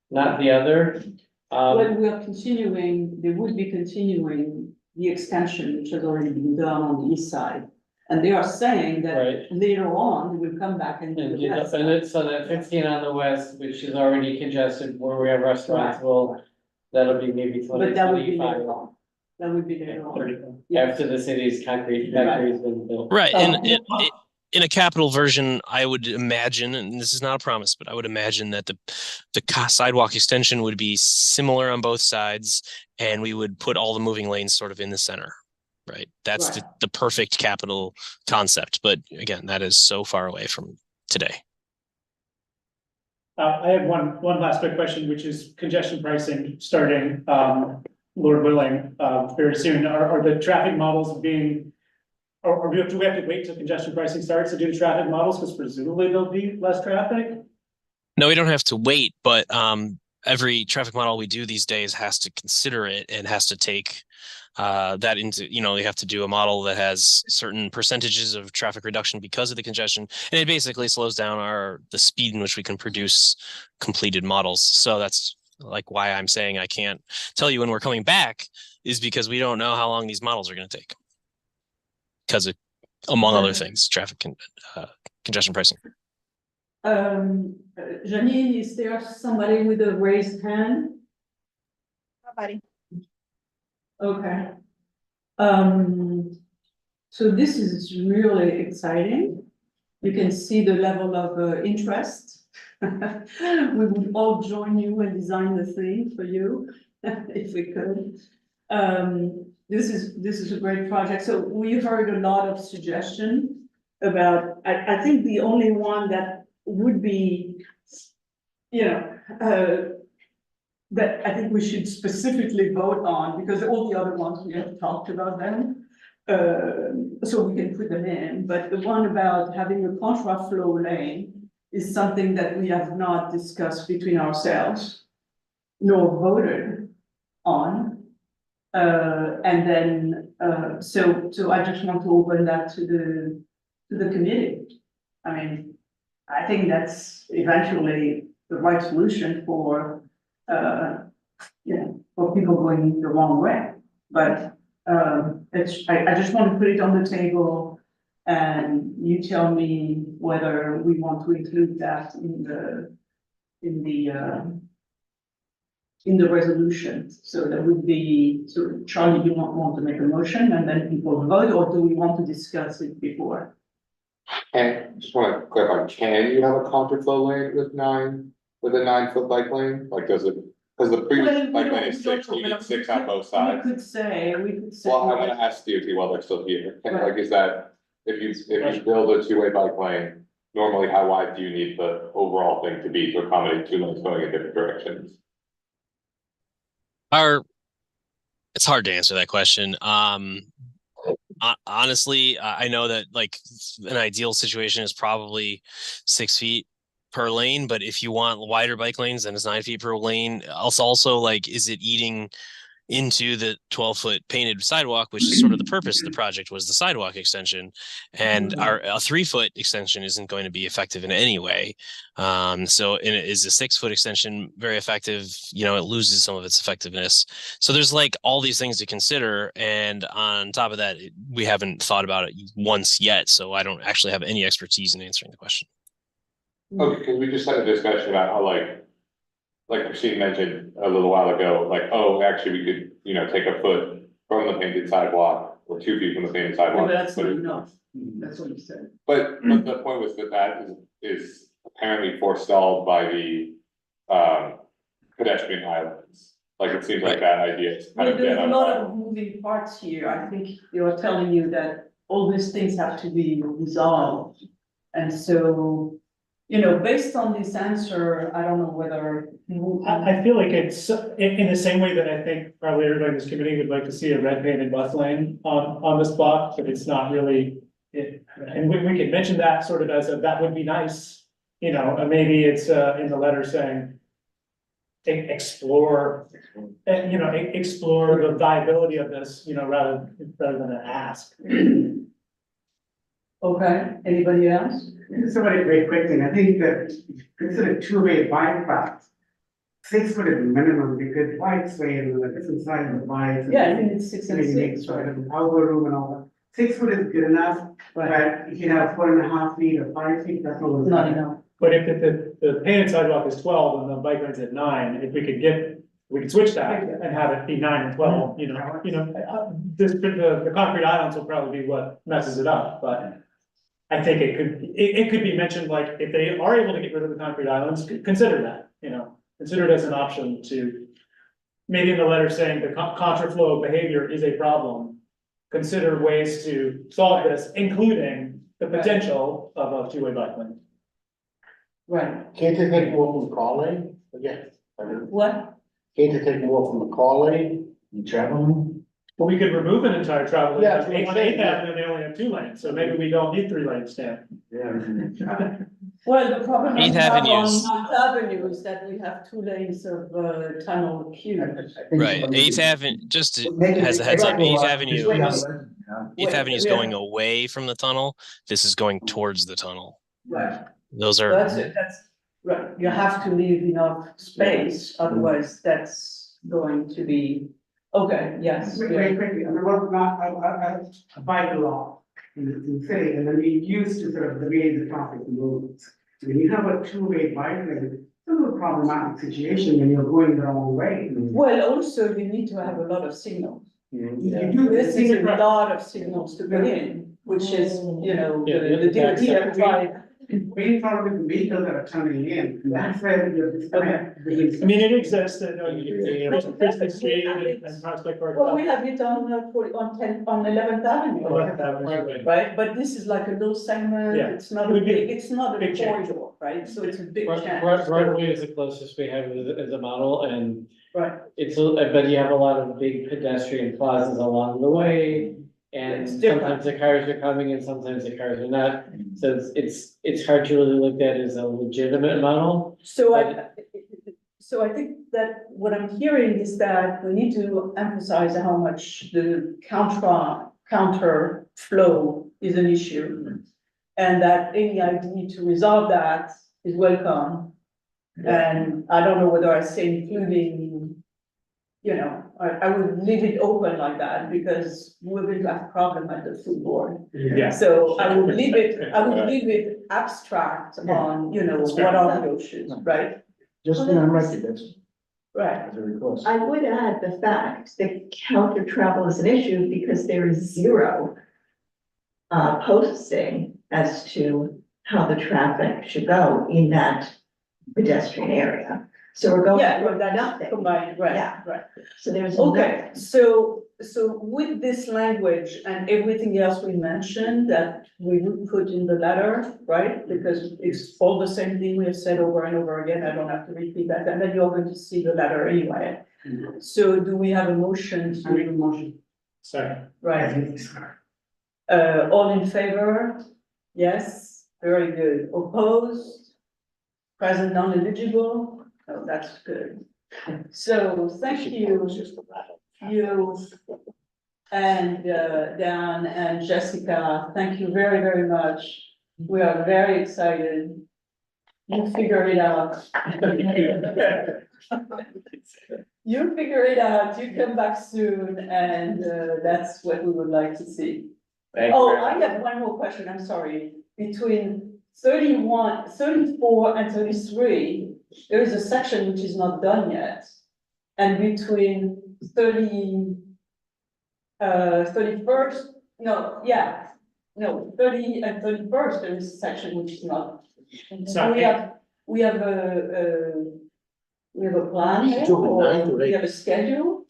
not the other. Well, we are continuing, they would be continuing the extension, which has already been done on the east side. And they are saying that Right. later on, we will come back and do the west. And it's so that 15 on the west, which is already congested where we have restaurants, that'll be maybe But that would be 2025. later on. That would be later on. After the city's concrete factory has been built. Right. And in a capital version, I would imagine, and this is not a promise, but I would imagine that the sidewalk extension would be similar on both sides, and we would put all the moving lanes sort of in the center. Right. That's the perfect capital concept. But again, that is so far away from today. I have one last quick question, which is congestion pricing starting, Lord willing, very soon. Are the traffic models being, or do we have to wait till congestion pricing starts to do the traffic models? Because presumably there'll be less traffic? No, we don't have to wait, but every traffic model we do these days has to consider it and has to take that into, you have to do a model that has certain percentages of traffic reduction because of the congestion, and it basically slows down the speed in which we can produce completed models. So that's like why I'm saying I can't tell you when we're coming back, is because we don't know how long these models are going to take, because of, among other things, traffic congestion pricing. Janine, is there somebody with a raised hand? Nobody. Okay. So this is really exciting. You can see the level of interest. We would all join you and design the thing for you, if we could. This is a great project. So we heard a lot of suggestions about, I think the only one that would be, that I think we should specifically vote on, because all the other ones we have talked about them. So we can put them in, but the one about having a contra flow lane is something that we have not discussed between ourselves, nor voted on. And then, so I just want to open that to the committee. I mean, I think that's eventually the right solution for for people going the wrong way. But I just want to put it on the table, and you tell me whether we want to include that in the resolution. So that would be, so Charlie, you want to make a motion and then people vote, or do we want to discuss it before? And just want to clarify, can you have a contraflow lane with a 9-foot bike lane? Like, does it, because the previous bike lane is 6, you need 6 on both sides. We could say. Well, I want to ask DOT while they're still here, like, is that, if you build a 2-way bike lane, normally how wide do you need the overall thing to be to accommodate 2 lanes going in different directions? It's hard to answer that question. Honestly, I know that like an ideal situation is probably 6 feet per lane, but if you want wider bike lanes, then it's 9 feet per lane. Also like, is it eating into the 12-foot painted sidewalk, which is sort of the purpose of the project, was the sidewalk extension. And a 3-foot extension isn't going to be effective in any way. So is a 6-foot extension very effective? You know, it loses some of its effectiveness. So there's like all these things to consider. And on top of that, we haven't thought about it once yet. So I don't actually have any expertise in answering the question. Okay, because we just had a discussion about how like Christine mentioned a little while ago, like, oh, actually, we could, you know, take a foot from the painted sidewalk or 2 feet from the painted Yeah, sidewalk. but that's but not it- enough. That's what you said. But the point was that is apparently forestalled by the pedestrian islands. Like, it seems like that idea is kind Well, of dead there's a on lot arrival. of moving parts here. I think you're telling you that all these things have to be resolved. And so, you know, based on this answer, I don't know whether. I feel like it's in the same way that I think probably everybody in this committee would like to see a red painted bus lane on this block, but it's not really. And we can mention that sort of as that would be nice, you know, and maybe it's in the letter saying. Explore, you know, explore the viability of this, you know, rather than an ask. Okay, anybody else? Just a very quick thing, I think that consider two-way bike paths. 6 foot is the minimum, because bikes way in the different side of the bikes. Yeah, I think it's 6 and 6, Right, right? elbow room and all that. 6 foot is good enough, Right, but if you have 4.5 feet or 5 feet, that's not. not enough. But if the painted sidewalk is 12 and the bike lane's at 9, if we could switch that and have it be 9 and 12, you know, the concrete islands will probably be what messes it up, but. I think it could be mentioned, like, if they are able to get rid of the concrete islands, consider that, you know, consider it as an option to. Maybe in the letter saying the contraflow behavior is a problem. Consider ways to solve this, including the potential of a two-way bike lane. Right, Can't they take more from the car lane? Again, what? can't they take more from the car lane, you traveling? But we could remove an entire travel lane, Yeah, on that's what I'm saying, 8th Avenue, they only have 2 lanes, so maybe we don't need 3 lanes, Stan. Yeah. Well, the problem we 8th have on Avenue's- 9th Avenue is that we have 2 lanes of tunnel queue. Right, 8th Avenue, just as a heads up, 8th Avenue is, 8th Avenue is going away from the tunnel. This is going towards the tunnel. Right, Those so are, that's, right, you have to leave enough space, otherwise that's going to be, okay, yes. Very quickly, I mean, what not, I bike a lot in the city, and then we used to sort of the way the traffic moves. When you have a two-way bike lane, it's a little problematic situation when you're going the wrong way. Well, also you need to have a lot of signals. You do This this is thing, a lot of signals to put in, which is, you know, Yeah, the DOT have tried. we follow the vehicles that are coming in, and that's where you're disconnect. I mean, it exists, Christie Street and Prospect Park. Well, we have it on 11th Avenue. Right, but this is like a little segment, Yeah. it's not It a would be big, it's not a big change. corridor, right, so it's a big Right, chance. right away is the closest we have as a model, and Right, but you have a lot of big pedestrian plazas along the way. And It's different. sometimes the cars are coming and sometimes the cars are not, so it's hard to really look at as a legitimate model. so I think that what I'm hearing is that we need to emphasize how much the counter flow is an issue. And that any idea to resolve that is welcome. And I don't know whether I say including, you know, I would leave it open like that because we're going to have a problem at the food board. Yeah. So I would leave it abstract on, you know, That's fair. what are the issues, right? Just be on record, that's Right. as a request. I would add the fact that counter travel is an issue because there is zero posting as to how the traffic should go in that pedestrian area. So we're going Yeah, well, with that's nothing. combined, right, Yeah. right. So there's. Okay, so with this language and everything else we mentioned that we would put in the letter, right? Because it's all the same thing we have said over and over again, I don't have to repeat that, and then you're going to see the letter anyway. So do we have a motion I make a to, motion. Sorry. right, all in favor? Yes, very good, opposed? Present non-eligible? Oh, that's good. So thank you you and Dan and Jessica, thank you very, very much. We are very excited. You figure it out. You figure it out, you come back soon, and that's what we would like to see. Thank you Oh, very I much. have one more question, I'm sorry. Between 31, 34, and 33, there is a section which is not done yet. And between 31st, no, yeah, no, 30 and 31st, there is a section which is not. Sorry. We have a plan here, Do it or 9 to we 8. have a schedule?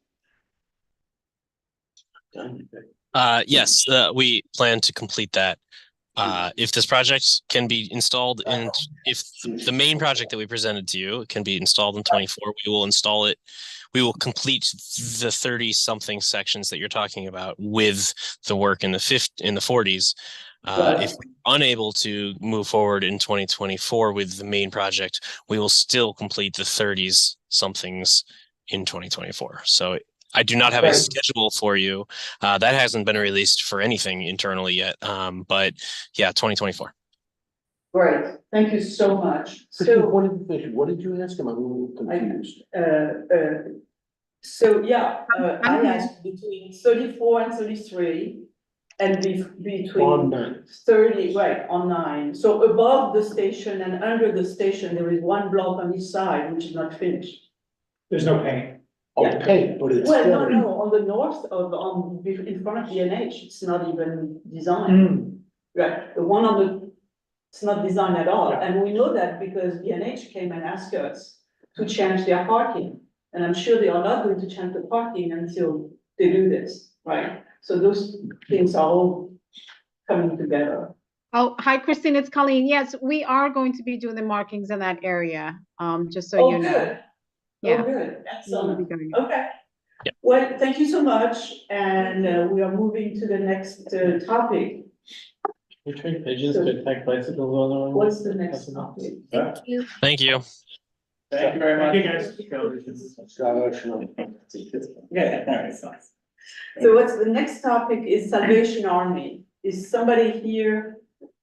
Yes, we plan to complete that. If this project can be installed in, if the main project that we presented to you can be installed in 24, we will install it. We will complete the 30-something sections that you're talking about with the work in the 40s. If we're unable to move forward in 2024 with the main project, we will still complete the 30s somethings in 2024. So I do not have a schedule for you. That hasn't been released for anything internally yet. But yeah, 2024. Great, thank you so much. Christine, So, what did you ask him? I'm a little confused. so yeah, I asked between 34 and 33. And between. On 9. 30, right, on 9. So above the station and under the station, there is one block on each side which is not finished. There's no paint. Oh, paint, but it's Well, still. no, on the north in front of the NH, it's not even designed. Right, the one on the, it's not designed at all, Yeah. and we know that because the NH came and asked us to change their parking. And I'm sure they are not going to change the parking until they do this, right? So those things are all coming together. Oh, hi, Christine, it's Colleen. Yes, we are going to be doing the markings in that area, just so Oh, you know. good. Yeah. Oh, good, We'll be excellent, doing it. okay. Yeah. Well, thank you so much, and we are moving to the next topic. We trade pigeons So- to attack bicycles all the way. What's the next topic? Thank you. Thank you. Thank you very much. Thank you, guys. Yeah, all right, so. So what's the next topic is Salvation Army. Is somebody here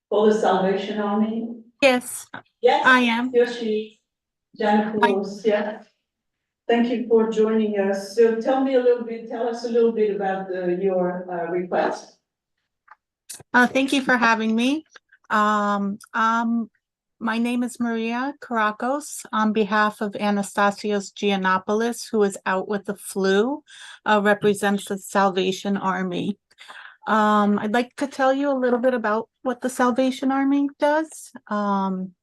for the Salvation Army? Yes, Yes. I am. Here she is, Janet Rose, yeah. Thank you for joining us. So tell us a little bit about your request. Thank you for having me. My name is Maria Caracos on behalf of Anastasios Giannopoulos, who is out with the flu, represents the Salvation Army. I'd like to tell you a little bit about what the Salvation Army does.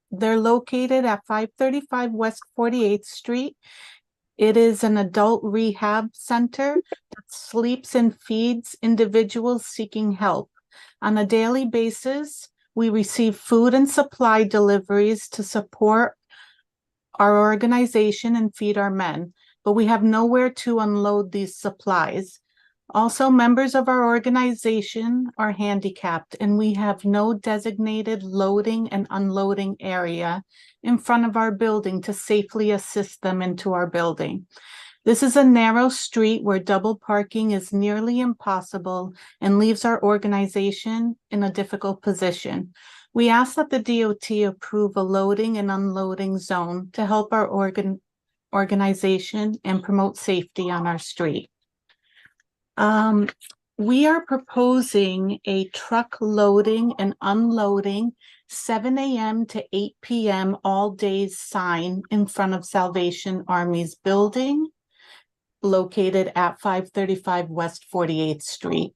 They're located at 535 West 48th Street. It is an adult rehab center that sleeps and feeds individuals seeking help. On a daily basis, we receive food and supply deliveries to support our organization and feed our men, but we have nowhere to unload these supplies. Also, members of our organization are handicapped, and we have no designated loading and unloading area in front of our building to safely assist them into our building. This is a narrow street where double parking is nearly impossible and leaves our organization in a difficult position. We ask that the DOT approve a loading and unloading zone to help our organization and promote safety on our street. We are proposing a truck loading and unloading 7 a.m. to 8 p.m. all days sign in front of Salvation Army's building located at 535 West 48th Street.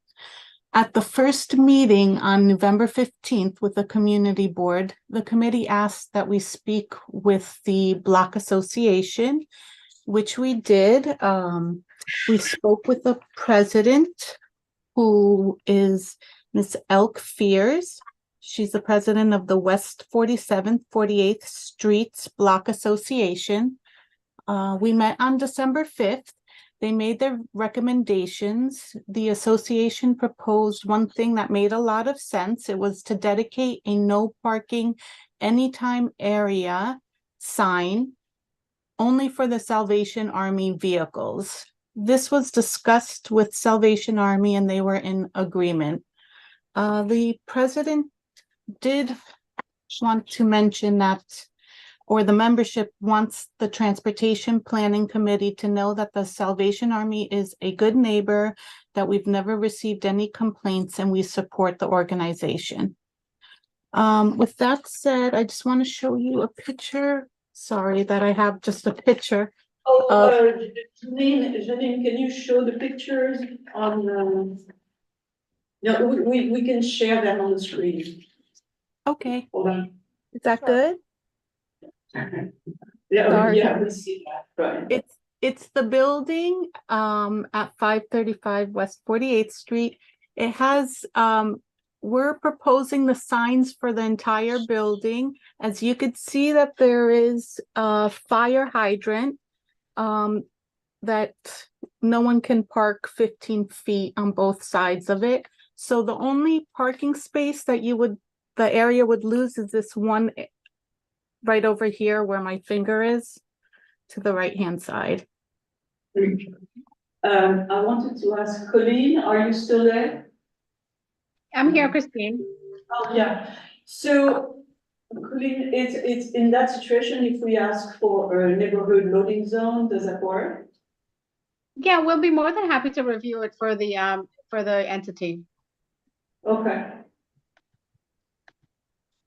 At the first meeting on November 15th with the community board, the committee asked that we speak with the Block Association, which we did. We spoke with the president, who is Ms. Elk Fears. She's the president of the West 47th, 48th Streets Block Association. We met on December 5th. They made their recommendations. The association proposed one thing that made a lot of sense. It was to dedicate a no parking anytime area sign only for the Salvation Army vehicles. this was discussed with Salvation Army and they were in agreement. The president did want to mention that, or the membership wants the Transportation Planning Committee to know that the Salvation Army is a good neighbor, that we've never received any complaints, and we support the organization. With that said, I just want to show you a picture. Sorry that I have just a picture. Janine, can you show the pictures on, no, we can share them on the screen. Okay, Hold on. is that good? Yeah, Sorry. yeah, we see that, right. It's the building at 535 West 48th Street. It has we're proposing the signs for the entire building. As you could see that there is a fire hydrant that no one can park 15 feet on both sides of it. So the only parking space that the area would lose is this one right over here where my finger is, to the right-hand side. I wanted to ask Colleen, are you still there? I'm here, Christine. Oh, yeah. So, Colleen, it's in that situation, if we ask for a neighborhood loading zone, does that work? Yeah, we'll be more than happy to review it for the entity. Okay.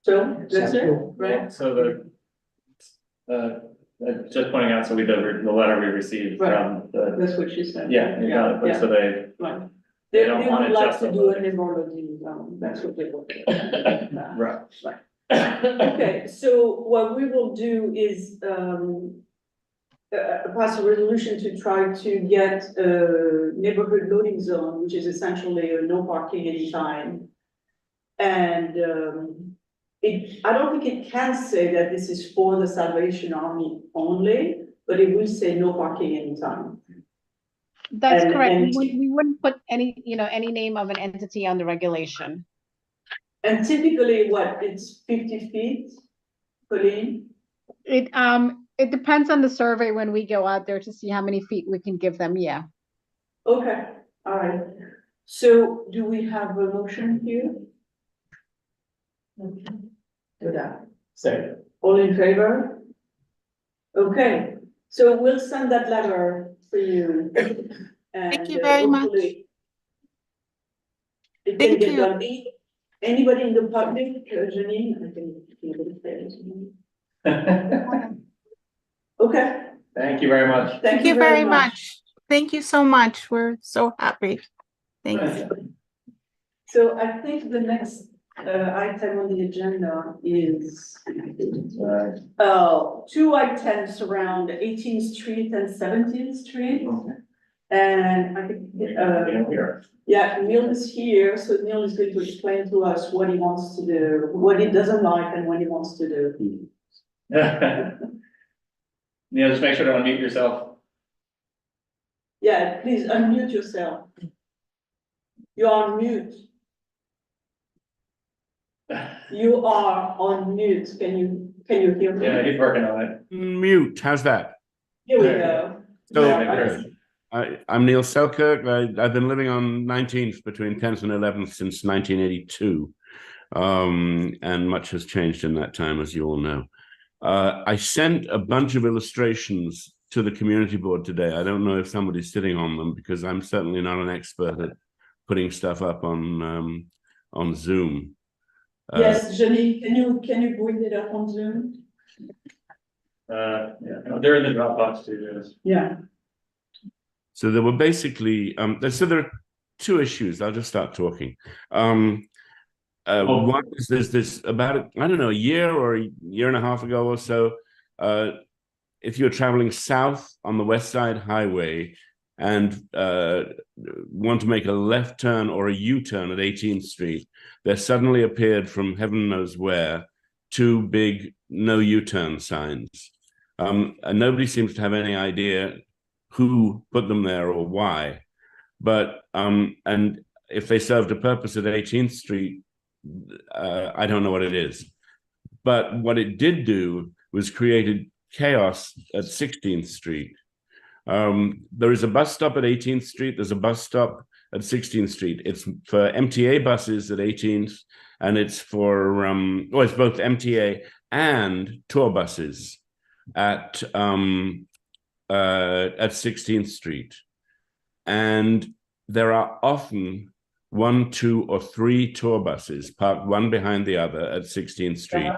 So, that's it, right? So just pointing out, so the letter we received Right. from the, That's what she said. yeah, you got it, but so they Right. They don't want would it like just to a do a loading. neighborhood loading zone, that's what they want. Right. Okay, so what we will do is, pass a resolution to try to get a neighborhood loading zone, which is essentially a no parking anytime. And, I don't think it can say that this is for the Salvation Army only, but it will say no parking anytime. That's correct. And We wouldn't put any name of an entity on the regulation. And typically, what, it's 50 feet, Colleen? It depends on the survey when we go out there to see how many feet we can give them, yeah. Okay, all right. So do we have a motion here? Okay. Do that. So, all in favor? Okay, so we'll send that letter for you. Thank you very much. It Thank can get you. done. Anybody in the public, Janine? I think anybody there. Okay, Thank you very much. thank you very much. Thank you so much. We're so happy. Thanks. So I think the next item on the agenda is two items around 18th Street and 17th Street. And I think, yeah, Neil is here, so Neil is going to explain to us what he wants to do, what he doesn't like and what he wants to do. Neil, just make sure to unmute yourself. Yeah, please unmute yourself. You're on mute. You are on mute. Can you hear me? Yeah, he's working on it. Mute, how's that? Here we go. So, Yeah, I'm Neil Selkirk. I've been living on 19th between 10th and 11th since 1982. And much has changed in that time, as you all know. I sent a bunch of illustrations to the community board today. I don't know if somebody's sitting on them because I'm certainly not an expert at putting stuff up on Zoom. Yes, Janine, can you bring it up on Zoom? Yeah, they're in the Dropbox too, yes. Yeah. So there were basically, so there are two issues. I'll just start talking. One is there's this about, I don't know, a year or a year and a half ago or so, if you're traveling south on the West Side Highway and want to make a left turn or a U-turn at 18th Street, there suddenly appeared from heaven knows where two big no U-turn signs. And nobody seems to have any idea who put them there or why. But, and if they served a purpose at 18th Street, I don't know what it is. But what it did do was created chaos at 16th Street. There is a bus stop at 18th Street. There's a bus stop at 16th Street. It's for MTA buses at 18th, and it's for it's both MTA and tour buses at 16th Street. And there are often 1, 2, or 3 tour buses parked one behind the other at 16th Street,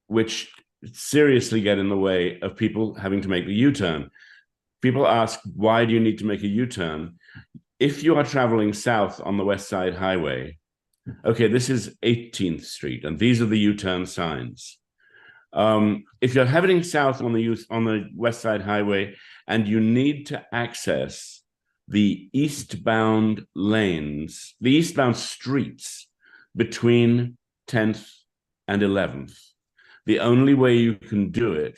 which seriously get in the way of people having to make the U-turn. People ask, why do you need to make a U-turn? If you are traveling south on the West Side Highway, okay, this is 18th Street, and these are the U-turn signs. If you're heading south on the West Side Highway and you need to access the eastbound lanes, the eastbound streets between 10th and 11th, the only way you can do it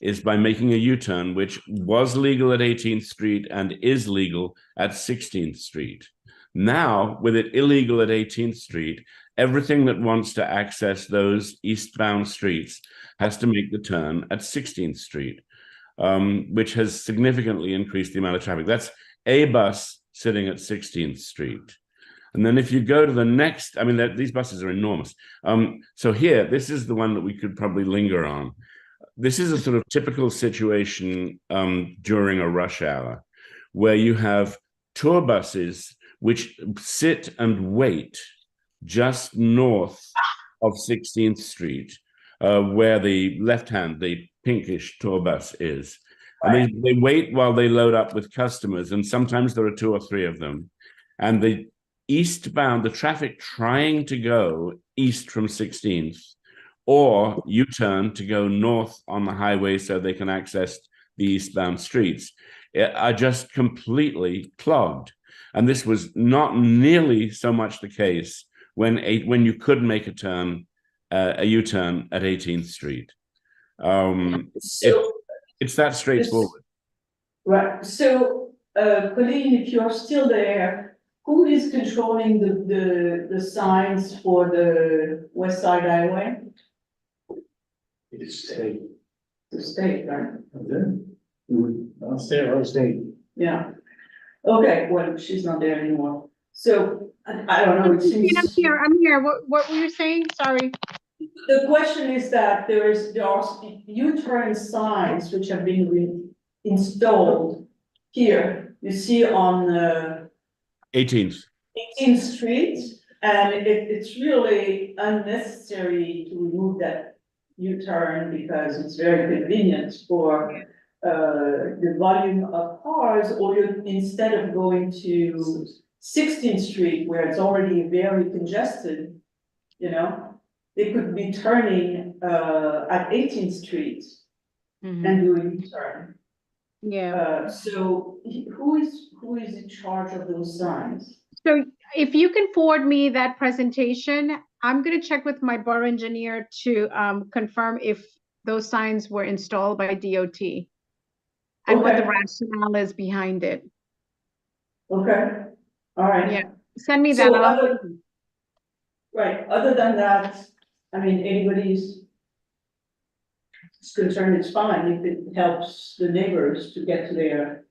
is by making a U-turn, which was legal at 18th Street and is legal at 16th Street. Now, with it illegal at 18th Street, everything that wants to access those eastbound streets has to make the turn at 16th Street, which has significantly increased the amount of traffic. That's a bus sitting at 16th Street. And then if you go to the next, I mean, these buses are enormous. So here, this is the one that we could probably linger on. This is a sort of typical situation during a rush hour, where you have tour buses which sit and wait just north of 16th Street, where the left hand, the pinkish tour bus is. And they wait while they load up with customers, and sometimes there are 2 or 3 of them. And the eastbound, the traffic trying to go east from 16th, or U-turn to go north on the highway so they can access the eastbound streets, are just completely clogged. And this was not nearly so much the case when you could make a U-turn at 18th Street. It's that straightforward. Right. So, Colleen, if you're still there, who is controlling the signs for the West Side Highway? It's state. The state, right? State. Yeah. Okay, well, she's not there anymore. So, I don't know, it seems. I'm here. What were you saying? Sorry. The question is that there are U-turn signs which have been installed here. You see on 18th. 18th Street, and it's really unnecessary to remove that U-turn because it's very convenient for the volume of cars, or instead of going to 16th Street where it's already very congested, they could be turning at 18th Street and doing U-turn. Yeah. So who is in charge of those signs? So if you can forward me that presentation, I'm going to check with my borough engineer to confirm if those signs were installed by DOT and what the rationale is behind it. Okay, all right. Yeah, send me that. Right, other than that, I mean, anybody's concerned, it's fine if it helps the neighbors to get to their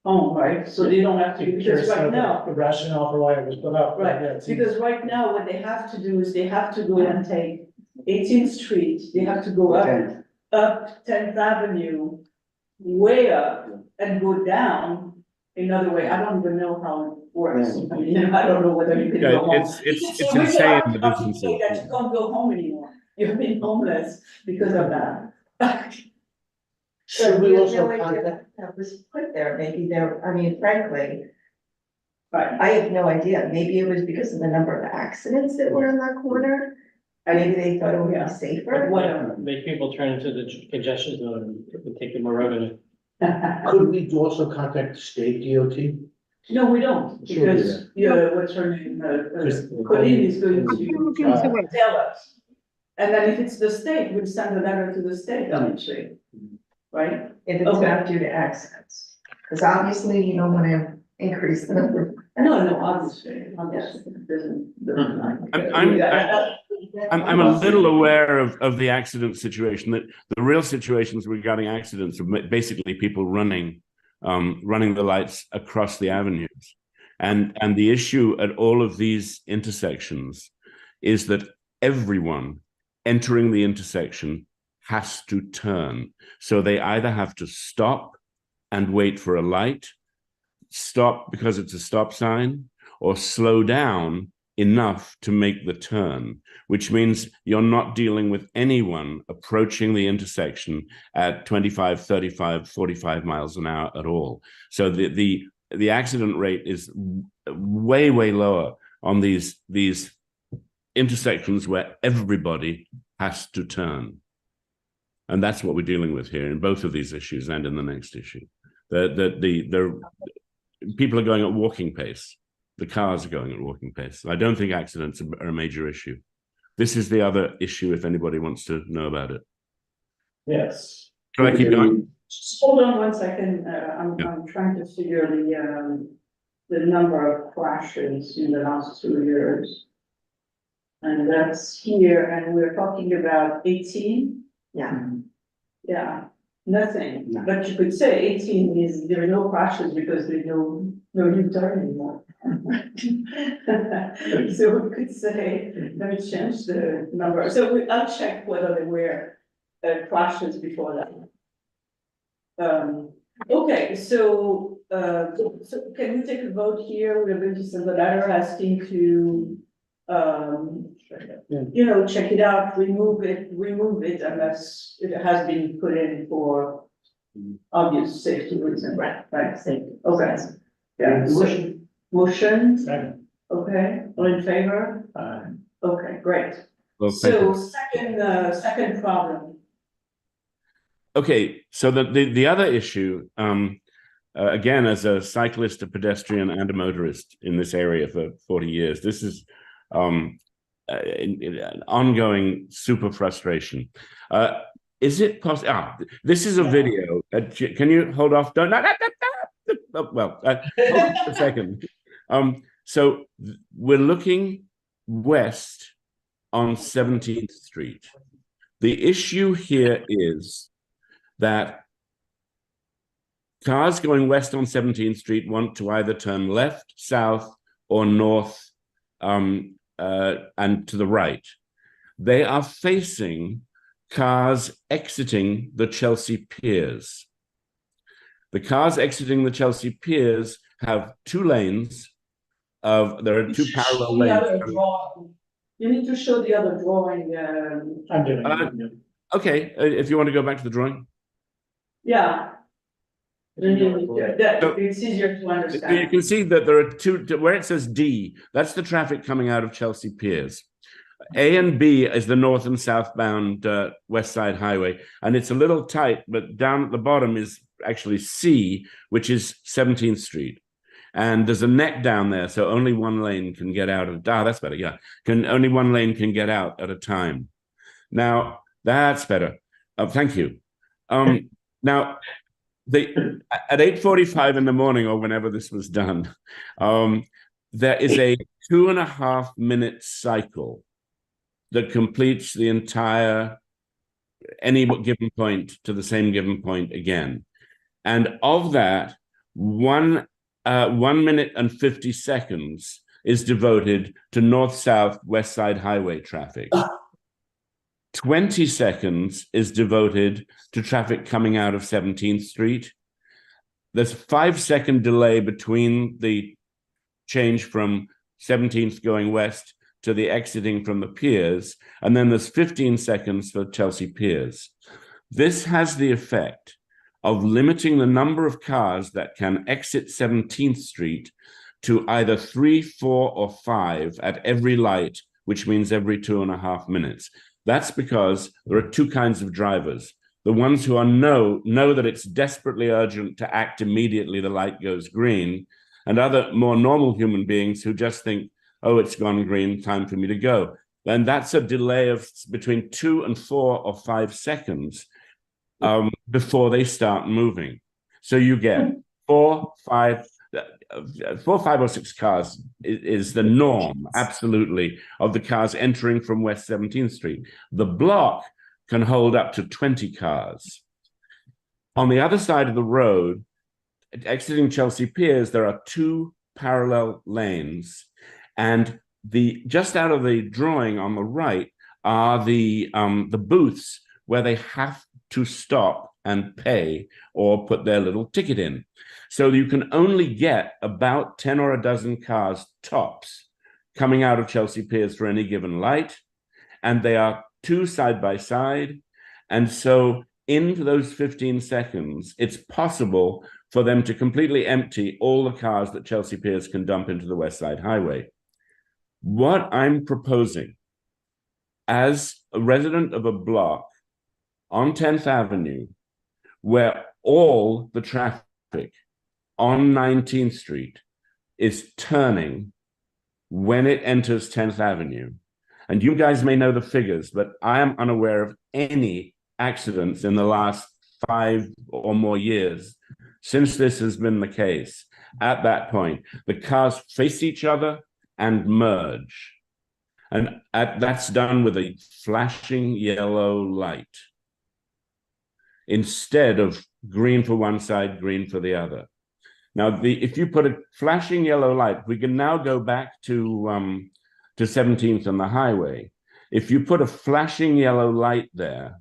home, right? So they don't have to, because right now. The rationale for why it was put up. Right, because right now what they have to do is they have to go and take 18th Street, they have to go up 10th Avenue, way up, and go down another way. I don't even know how it works. I mean, I don't know whether you can go home. It's insane the distances. That you can't go home anymore. You've been homeless because of that. Should we also contact? That was put there, maybe there, I mean, frankly, I have no idea. Maybe it was because of the number of accidents that were in that corner. Maybe they thought it would be safer. Whatever. Make people turn into the congestion zone and it would take them more revenue. Could we also contact the state DOT? No, we don't, because, what's her name, Colleen is going to tell us. And then if it's the state, we'll send a letter to the state, eventually, right? If it's not due to accidents, because obviously you don't want to increase the number of No, obviously, it doesn't. I'm a little aware of the accident situation, that the real situations regarding accidents are basically people running the lights across the avenues. And the issue at all of these intersections is that everyone entering the intersection has to turn. So they either have to stop and wait for a light, stop because it's a stop sign, or slow down enough to make the turn, which means you're not dealing with anyone approaching the intersection at 25, 35, 45 miles an hour at all. So the accident rate is way, way lower on these intersections where everybody has to turn. And that's what we're dealing with here in both of these issues and in the next issue. The people are going at walking pace. The cars are going at walking pace. I don't think accidents are a major issue. This is the other issue if anybody wants to know about it. Yes. Can I keep going? Just hold on one second. I'm trying to figure the number of crashes in the last 2 years. And that's here, and we're talking about 18. Yeah, nothing. No. But you could say 18 is, there are no crashes because there's no U-turn anymore. So we could say, let me change the number. So I'll check whether there were crashes before that. Okay, so can we take a vote here? We're going to send a letter asking to, check it out, remove it unless it has been put in for obvious safety reasons. Right, safety. Okay. Yeah. Motion. Second. Okay, all in favor? Okay, great. Well, So second problem. Okay, so the other issue, again, as a cyclist, a pedestrian, and a motorist in this area for 40 years, this is an ongoing super frustration. Is it possible? This is a video. Can you hold off? Don't. Oh, well, hold on a second. So we're looking west on 17th Street. The issue here is that cars going west on 17th Street want to either turn left, south, or north, and to the right. They are facing cars exiting the Chelsea Piers. The cars exiting the Chelsea Piers have two lanes. There are two parallel lanes. You need to show the other drawing. I'm doing it. Okay, if you want to go back to the drawing. Yeah. It's easier to So understand. you can see that there are two, where it says D, that's the traffic coming out of Chelsea Piers. A and B is the north and southbound West Side Highway, and it's a little tight, but down at the bottom is actually C, which is 17th Street. And there's a neck down there, so only one lane can get out of, that's better, yeah. Only one lane can get out at a time. Now, that's better. Thank you. Now, at 8:45 in the morning, or whenever this was done, there is a 2.5 minute cycle that completes the entire, any given point to the same given point again. And of that, 1 minute and 50 seconds is devoted to north-south West Side Highway traffic. 20 seconds is devoted to traffic coming out of 17th Street. There's a 5-second delay between the change from 17th going west to the exiting from the piers, and then there's 15 seconds for Chelsea Piers. This has the effect of limiting the number of cars that can exit 17th Street to either 3, 4, or 5 at every light, which means every 2.5 minutes. That's because there are two kinds of drivers. The ones who know that it's desperately urgent to act immediately the light goes green, and other more normal human beings who just think, oh, it's gone green, time for me to go. And that's a delay of between 2 and 4 or 5 seconds before they start moving. So you get 4, 5, 4, 5, or 6 cars is the norm, absolutely, of the cars entering from West 17th Street. The block can hold up to 20 cars. On the other side of the road, exiting Chelsea Piers, there are 2 parallel lanes, and just out of the drawing on the right are the booths where they have to stop and pay or put their little ticket in. So you can only get about 10 or a dozen cars tops coming out of Chelsea Piers for any given light, and they are 2 side by side. And so in those 15 seconds, it's possible for them to completely empty all the cars that Chelsea Piers can dump into the West Side Highway. What I'm proposing, as a resident of a block on 10th Avenue, where all the traffic on 19th Street is turning when it enters 10th Avenue, and you guys may know the figures, but I am unaware of any accidents in the last 5 or more years since this has been the case. At that point, the cars face each other and merge. And that's done with a flashing yellow light instead of green for one side, green for the other. Now, if you put a flashing yellow light, we can now go back to 17th and the highway. If you put a flashing yellow light there,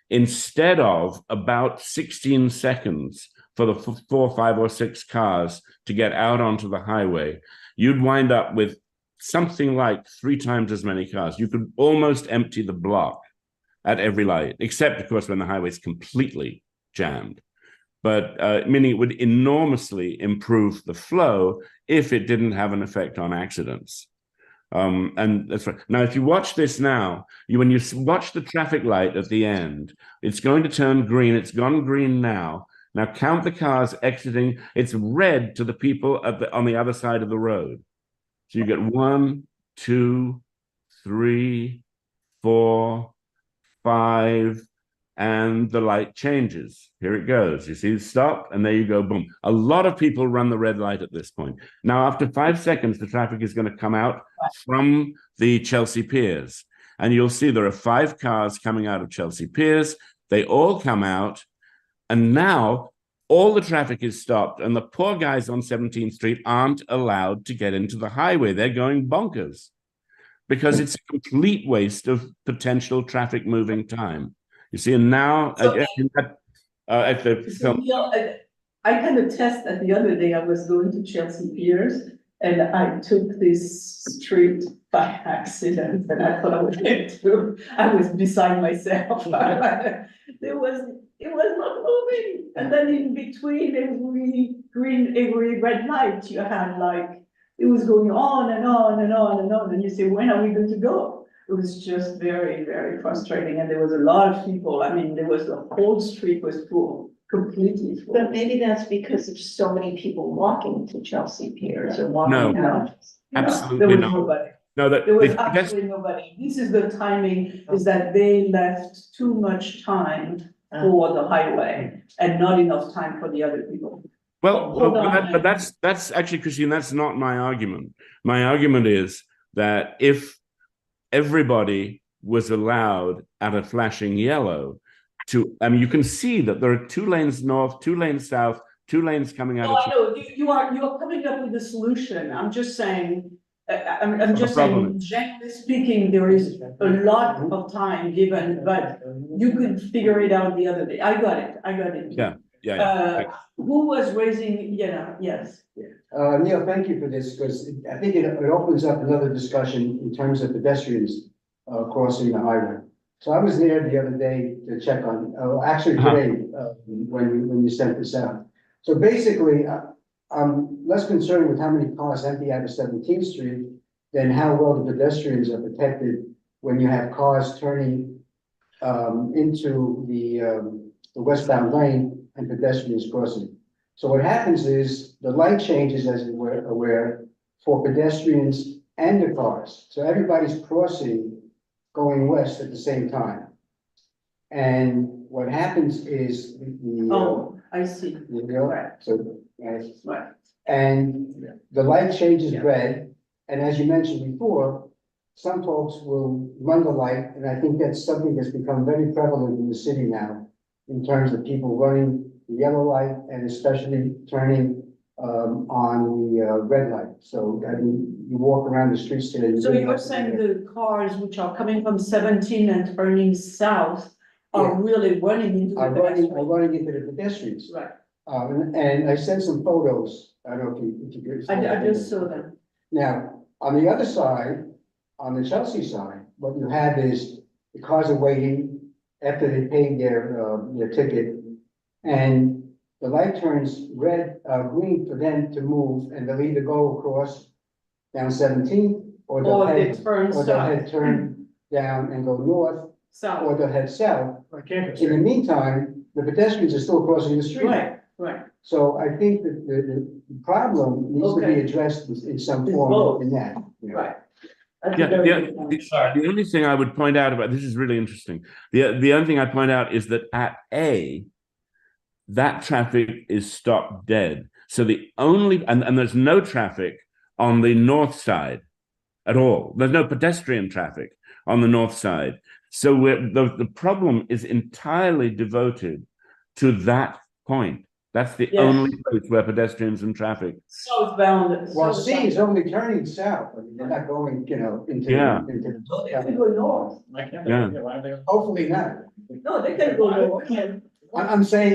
instead of about 16 seconds for the 4, 5, or 6 cars to get out onto the highway, you'd wind up with something like 3 times as many cars. You could almost empty the block at every light, except, of course, when the highway's completely jammed. But meaning it would enormously improve the flow if it didn't have an effect on accidents. And that's right. Now, if you watch this now, when you watch the traffic light at the end, it's going to turn green. It's gone green now. Now count the cars exiting. It's red to the people on the other side of the road. So you get 1, 2, 3, 4, 5, and the light changes. Here it goes. You see, stop, and there you go, boom. A lot of people run the red light at this point. Now, after 5 seconds, the traffic is going to come out from the Chelsea Piers. And you'll see there are 5 cars coming out of Chelsea Piers. They all come out, and now all the traffic is stopped, and the poor guys on 17th Street aren't allowed to get into the highway. They're going bonkers because it's a complete waste of potential traffic moving time. You see, and now So, at the film. I can attest that the other day I was going to Chelsea Piers and I took this street by accident, and I thought I was beside myself. It was not moving. And then in between every red light, you had like, it was going on and on and on and on. And you say, when are we going to go? It was just very, very frustrating. And there was a lot of people. I mean, the whole street was full, completely full. But maybe that's because there's so many people walking to Chelsea Piers or walking out. Absolutely there was not. nobody. No, there was absolutely nobody. This is the timing, is that they left too much time for the highway and not enough time for the other people. Well, but that's actually, Christine, that's not my argument. My argument is that if everybody was allowed at a flashing yellow to, I mean, you can see that there are 2 lanes north, 2 lanes south, 2 lanes coming out of. I know, you are coming up with a solution. I'm just saying, I'm just saying, generally speaking, there is a lot of time given, but you could figure it out the other day. I got it. Yeah. Who was raising, yes. Neil, thank you for this, because I think it opens up another discussion in terms of pedestrians crossing the highway. So I was there the other day to check on, actually today, when you sent this out. So basically, I'm less concerned with how many cars empty out of 17th Street than how well the pedestrians are protected when you have cars turning into the westbound lane and pedestrians crossing. So what happens is the light changes, as we're aware, for pedestrians and the cars. So everybody's crossing going west at the same time. And what happens is I see. you know, Right. so, Right. and the light changes red, and as you mentioned before, some folks will run the light, and I think that's something that's become very prevalent in the city now, in terms of people running the yellow light and especially turning on the red light. So, I mean, you walk around the streets today. So you're saying the cars which are coming from 17 and turning south are Yeah. really running into the Are pedestrian? running into the pedestrians. Right, And I sent some photos. I don't know if you could. I just saw them. Now, on the other side, on the Chelsea side, what you have is the cars are waiting after they pay their ticket. And the light turns green for them to move, and they'll either go across down 17, or they'll Or they head, turn or they'll south. head turn down and go north, or South, they'll head south. I can't go In the straight. meantime, the pedestrians are still crossing the street. right, right. So I think that the problem needs to be Okay. addressed in some It's form both. in that. you know. Right. That's a Yeah, very yeah, good point. the only thing I would point out about this is really interesting. The only thing I'd point out is that at A, that traffic is stopped dead. So the only, and there's no traffic on the north side at all. There's no pedestrian traffic on the north side. So the problem is entirely devoted to that point. That's the Yes. only place where pedestrians and traffic. Southbound. Well, C is only turning south. I mean, they're not going, into. Yeah. Into No, they can go north. Yeah. Hopefully not. No, they can go north. I'm saying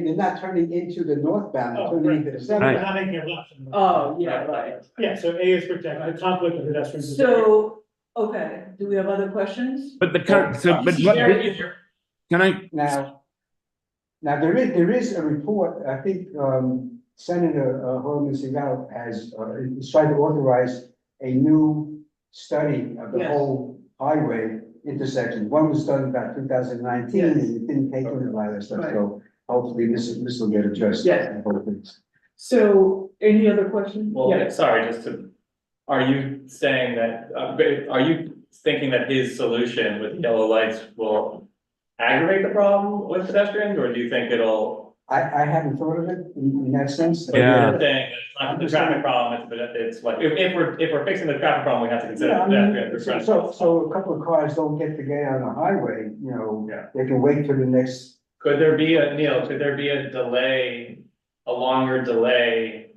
they're not turning into the northbound, they're Oh, turning right. into the We're southbound. not making a left. Oh, yeah, right. Yeah, so A is protected, the conflict of pedestrians. is- So, okay, do we have other questions? But the current, so, but what, can I, Now, there is a report, I think, Senator Herman Segal has, is trying to authorize a new study of the Yes. whole highway intersection. One was done about 2019, and Yes. it didn't take into by that stuff, Right. so hopefully this will get addressed. Yes. Hopefully. So, any other questions? Well, Yeah. sorry, are you saying that, are you thinking that his solution with yellow lights will aggravate the problem with pedestrians, or do you think it'll? I haven't thought of it in that sense. But you're saying that it's not the traffic problem, it's like, if we're fixing the traffic problem, we have to consider Yeah, I mean, pedestrians. so a couple of cars don't get to get on the highway, Yeah. they can wait for the next. Could there be Neil, could there be a delay, a longer delay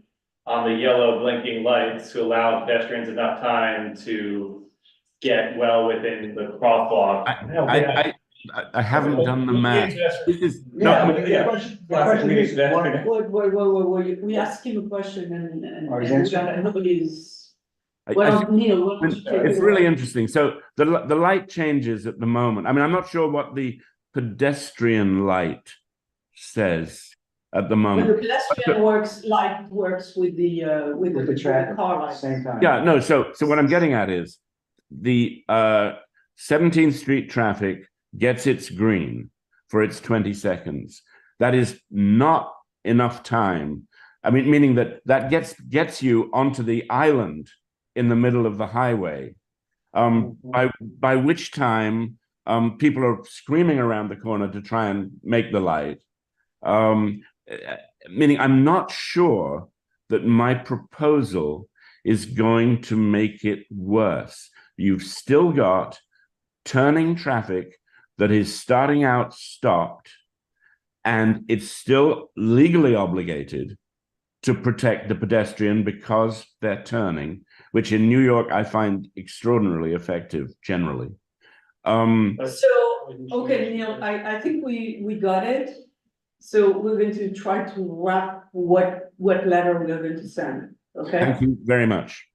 on the yellow blinking lights to allow pedestrians enough time to get well within the crosswalk? I haven't done the math. This is Yeah, not, but the question is, Wait, we asked him a question and Oh, he's answering? nobody's. I Well, think- Neil, why don't you take it's it really away? interesting. So the light changes at the moment. I mean, I'm not sure what the pedestrian light says at the But moment. the pedestrian light works with the traffic, car lights. same time. Yeah, no, so what I'm getting at is the 17th Street traffic gets its green for its 20 seconds. That is not enough time. I mean, meaning that gets you onto the island in the middle of the highway. By which time people are screaming around the corner to try and make the light. Meaning I'm not sure that my proposal is going to make it worse. You've still got turning traffic that is starting out stopped, and it's still legally obligated to protect the pedestrian because they're turning, which in New York I find extraordinarily effective generally. So, okay, Neil, I think we got it. So we're going to try to wrap what letter we're going to send, okay? Thank you very much.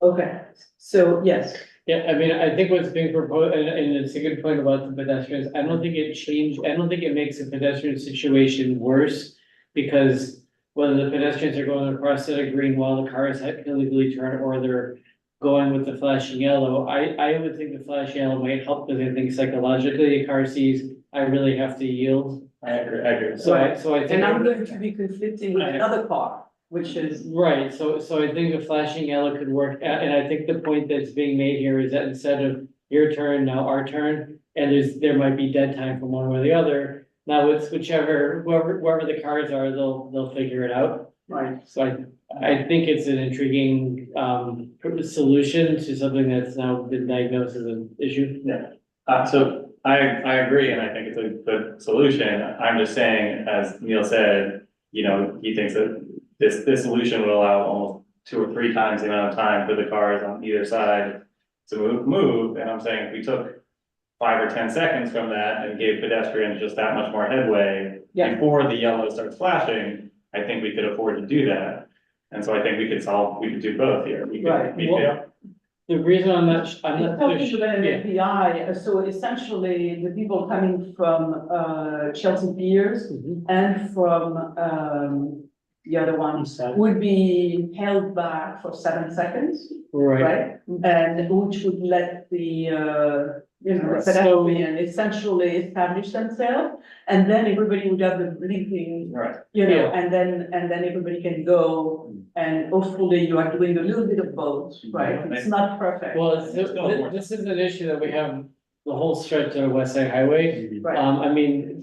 Okay, so yes, Yeah, I mean, I think what's being proposed, and it's a good point about the pedestrians, I don't think it makes the pedestrian situation worse. Because whether the pedestrians are going across at a green while the cars illegally turn, or they're going with the flashing yellow, I would think the flash yellow might help, because I think psychologically the car sees, I really have to yield. I agree. So I think. and I'm going to be conflicting with another car, which is. Right, so I think the flashing yellow could work, and I think the point that's being made here is that instead of your turn, now our turn, and there might be dead time from one or the other, Now it's whoever the cars are, they'll figure it out. Right. So I think it's an intriguing, solution to something that's now been diagnosed as an issue. So I agree, and I think it's a good solution. I'm just saying, as Neil said, you know, he thinks that this solution would allow almost 2 or 3 times the amount of time for the cars on either side to move, and I'm saying if we took 5 or 10 seconds from that and gave pedestrians just that much more headway before the yellow starts flashing, I think we could afford to do that. And so I think we could do both here. We could, The reason I'm not Talking about an API, so essentially the people coming from Chelsea Piers and from the other one would be held back for 7 seconds, right? And which would let the pedestrian essentially establish themselves, and then everybody would have the blinking, and then everybody can go, and hopefully you are doing a little bit of both, right? It's not perfect. Well, this is an issue that we have the whole stretch of West Side Highway. Right. I mean,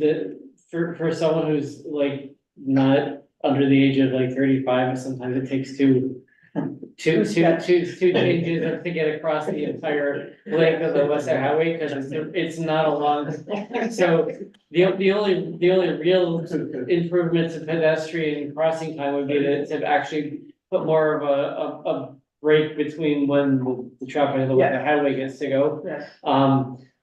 for someone who's like not under the age of like 35, sometimes it takes two changes to get across the entire length of the West Side Highway, because it's not a long. So the only real improvement to pedestrian crossing time would be to actually put more of a break between when the traffic of the West Side Highway gets to go. Yes.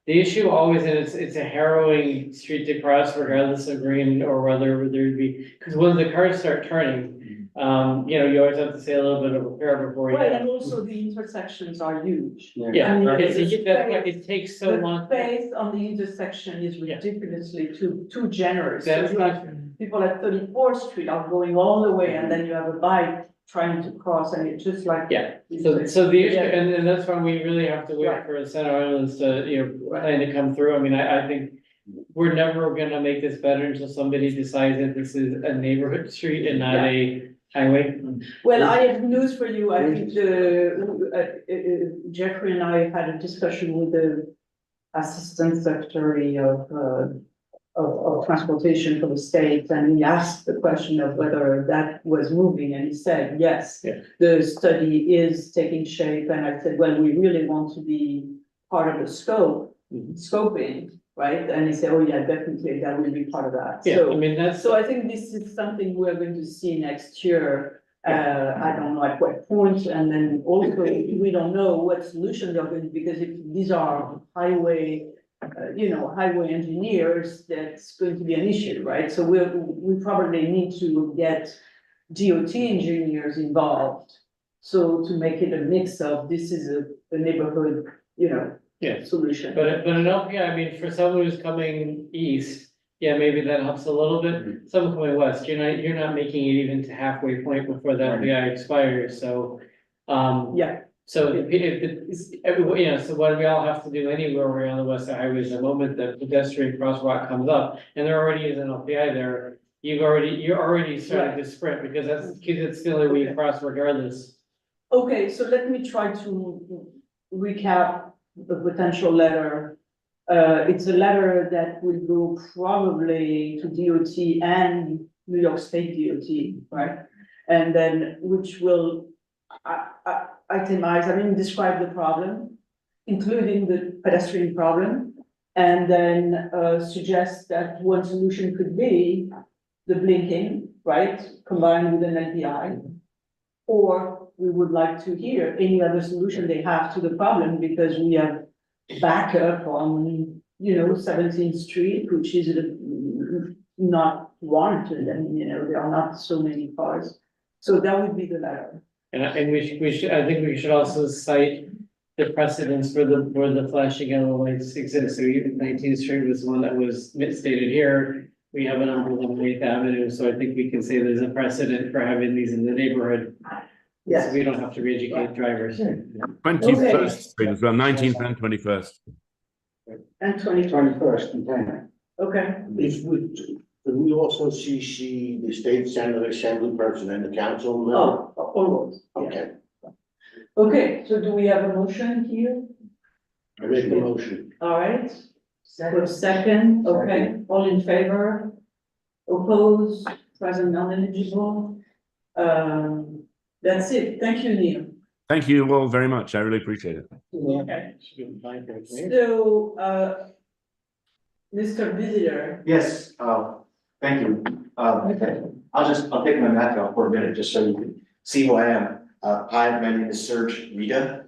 The issue always is it's a harrowing street to cross regardless of green or whether there'd be, because when the cars start turning, you always have to say a little bit of a prayer before you. Right, and also the intersections are huge. Yeah, I mean, it takes so long. The space on the intersection is ridiculously too generous. So That's you have people at 34th Street are going all the way, and then you have a bike trying to cross, and it's just like. So the issue, and that's why we really have to wait for Center Islands to, plan to come through. I mean, I think we're never gonna make this better until somebody decides that this is a neighborhood street and not a highway. Well, I have news for you. I think Jeffrey and I had a discussion with the Assistant Secretary of Transportation for the state, and he asked the question of whether that was moving, and he said, yes, the study is taking shape, and I said, well, we really want to be part of the scoping, right? And he said, oh yeah, definitely, that will be part of that. Yeah, I mean, So I think this is something we're going to see next year. I don't know at what point, and then also we don't know what solutions are going to, because if these are highway engineers, that's going to be an issue, right? So we probably need to get DOT engineers involved. So to make it a mix of, this is a neighborhood, solution. But an LPI, I mean, for someone who's coming east, maybe that helps a little bit. Someone coming west, you're not making it even to halfway point before the LPI expires, so. So so what we all have to do anywhere we're on the West Side Highway is the moment the pedestrian crosswalk comes up, and there already is an LPI there, you're already starting to sprint, because it's the only way you cross regardless. Okay, so let me try to recap the potential letter. It's a letter that will go probably to DOT and New York State DOT, right? And then, which will itemize, describe the problem, including the pedestrian problem, and then suggest that one solution could be the blinking, right, combined with an LPI. Or we would like to hear any other solution they have to the problem, because we have backup on, 17th Street, which is not warranted, there are not so many cars. So that would be the letter. And I think we should also cite the precedents where the flashing yellow lights exist. So even 19th Street was one that was stated here. We have a number on 8th Avenue, so I think we can say there's a precedent for having these in the neighborhood. Yes. So we don't have to re-educate drivers. 21st Street as well, 19th and 21st. And 21st, okay. Okay. Could we also CC the state Senate Assembly person and the council? Almost. Okay, Okay, so do we have a motion here? I make the motion. All right, For second, okay, all in favor? Opposed, present non-eligible? That's it, thank you, Neil. Thank you all very much. I really appreciate it. Okay. So, Mr. Visitor. Yes, thank you. I'll take my mask off for a minute, just so you can see who I am. Hi, my name is Serge Rita.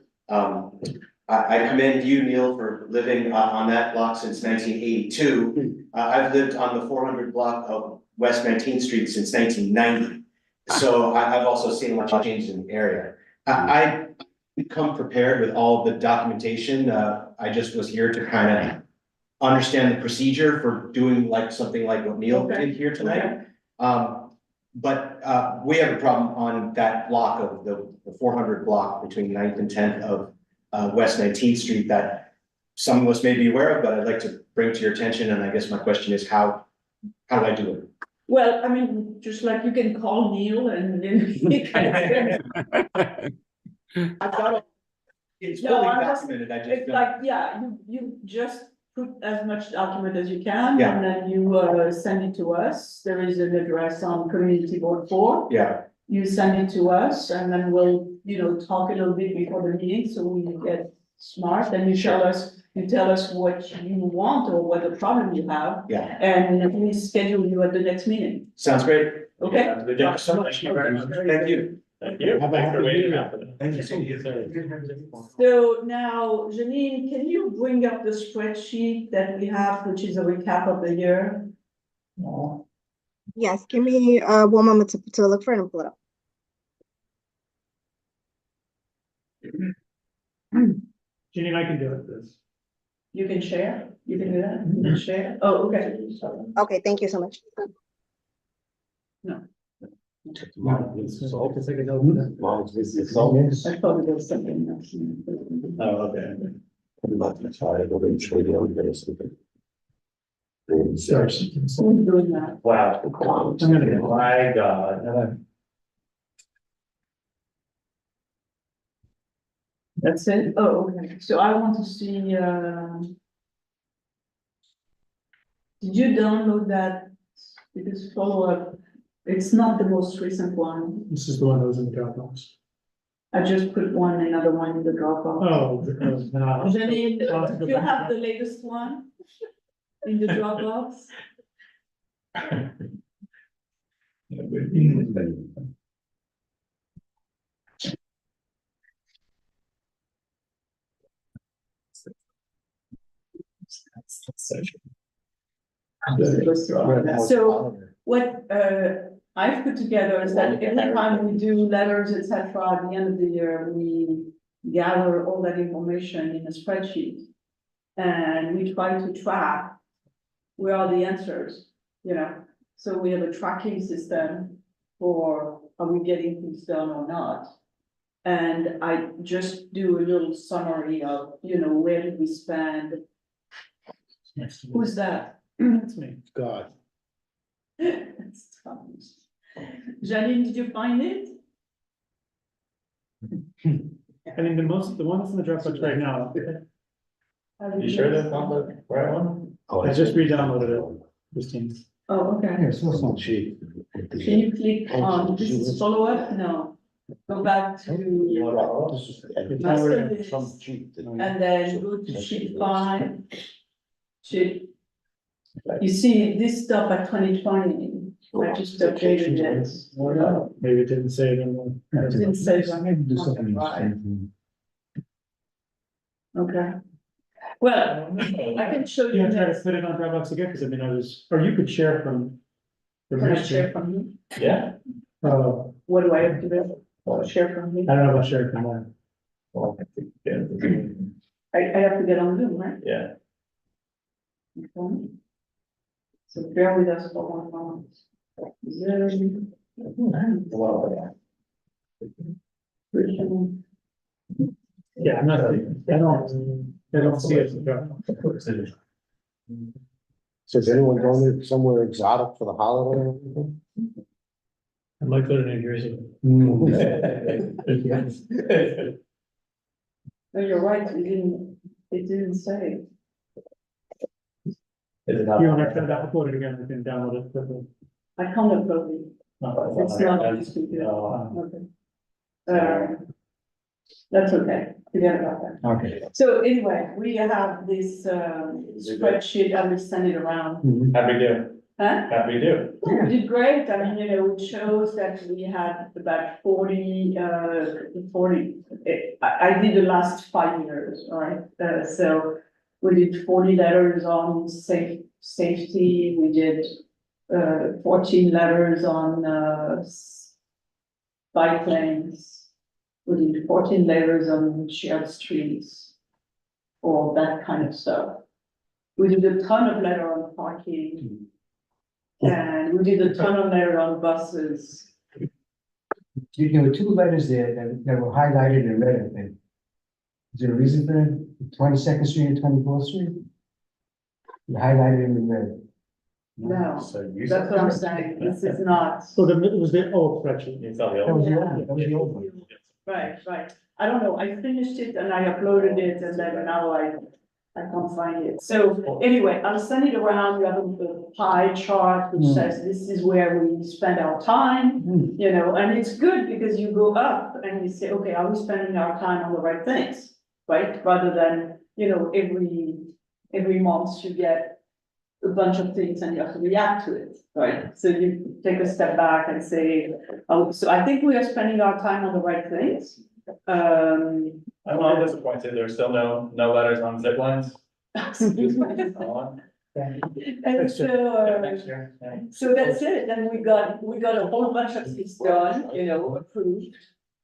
I commend you, Neil, for living on that block since 1982. I've lived on the 400 block of West 19th Street since 1990. So I've also seen a lot of changes in the area. I come prepared with all of the documentation. I just was here to kind of understand the procedure for doing like something like what Neil did here tonight. But we have a problem on that block of the 400 block between 9th and 10th of West 19th Street that some of us may be aware of, but I'd like to bring to your attention. And I guess my question is how do I do it? Well, I mean, just like you can call Neil and then he can. I've got all, it's No, fully I'm just- documented. I just It's like, yeah, you just put as much document as you can, Yeah. and then you send it to us. There is an address on Community Board 4. yeah. You send it to us, and then we'll, talk a little bit before the meeting, so we get smart, and you tell us what you want or what the problem you have. Yeah. And we schedule you at the next meeting, Sounds great. okay? Thank you so much. Thank you. Thank you. Have a Thanks for happy waiting meeting. out for that. Thank you so much. So now, Janine, can you bring up the spreadsheet that we have, which is a recap of the year? Yes, give me one moment to look for it and pull it up. Ginny and I can do it, this. You can share, you can do that, you can share, oh, okay. Okay, thank you so much. I thought it was something else. Oh, okay. Who's doing that? Wow. My God. That's it, oh, okay, so I want to see, did you download that? Because follow-up, it's not the most recent one, This is the one that was in the Dropbox. I just put another one in the Dropbox. Oh, because now. Janine, do you have the latest one in the Dropbox? So what I've put together is that every time we do letters, etc., at the end of the year, we gather all that information in a spreadsheet. And we try to track where are the answers, so we have a tracking system for are we getting things done or not. And I just do a little summary of, where did we spend? Who's that? That's me. God. That's Tom. Janine, did you find it? I mean, the one that's in the Dropbox right now, You sure that's not the right one? I just re-downloaded it, Christine. Oh, okay. It's not cheap. Can you click on, this is follow-up? No. Go back to, master list, and then go to sheet 5. You see this stuff at 2020, I just updated this. Maybe it didn't say it in the. It didn't say that. Maybe do something. Right. Okay. Well, I can show you Yeah, try to next. put it on Dropbox again, because I mean, or you could share from. Can I share from you? Yeah. What do I have to do? Share from you? I don't know about share from there. I have to get on Zoom, right? Yeah. Okay. So bear with us for 1 moment. Zoom. Yeah, I'm not, I don't see it. in Dropbox. So is anyone going to somewhere exotic for the holiday or anything? I'd like to go to New Jersey. No, you're right, it didn't say. Is it If not? you want to try that, upload it again, we can download it quickly. I can't upload it. It's not on this computer. Okay. That's okay, forget about that. Okay. So anyway, we have this spreadsheet, I will send it around. How'd we do? Huh? How'd we do? We did great, I mean, it shows that we had about 40, I did the last 5 years, all right? So we did 40 letters on safety, we did 14 letters on bike lanes. We did 14 letters on shared streets, all that kind of stuff. We did a ton of letter on parking. And we did a ton of letter on buses. There were 2 letters there that were highlighted in red, I think. Is there a reason for that? 22nd Street and 24th Street? You highlighted them in red. No, So you that's what I'm saying, this is not. So it was the old spreadsheet. It's all the That was old. the old, that was the old one. Right, right. I don't know, I finished it and I uploaded it and then now I can't find it. So anyway, I'll send it around. You have a pie chart which says this is where we spend our time, you know, and it's good because you go up and you say, okay, are we spending our time on the right things? Right? Rather than, you know, every month you get a bunch of things and you have to react to it, right? So you take a step back and say, oh, so I think we are spending our time on the right things. I'm a little disappointed, there's still no letters on zip lines. And so that's it, and we got a whole bunch of things done, you know, approved.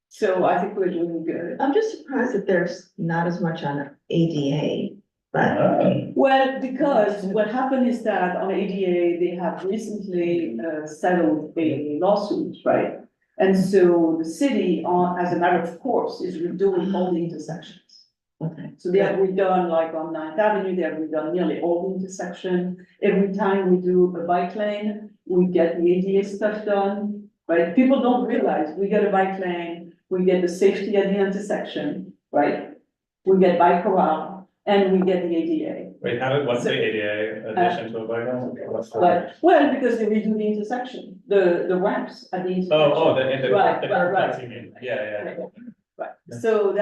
So I think we're doing good. I'm just surprised that there's not as much on ADA, but. Well, because what happened is that on ADA, they have recently settled a lawsuit, right? And so the city, as a matter of course, is redoing all the intersections. Okay. So they have redone, like on 9th Avenue, they have redone nearly all the intersection. Every time we do a bike lane, we get the ADA stuff done, right? People don't realize we get a bike lane, we get the safety at the intersection, right? We get bike corral, and we get the ADA. Wait, what's the ADA addition to a bike lane? What's the- But, well, because they redo the intersection, the ramps at the intersection. The Right, curb right, cuts, right. you mean, yeah. Right, so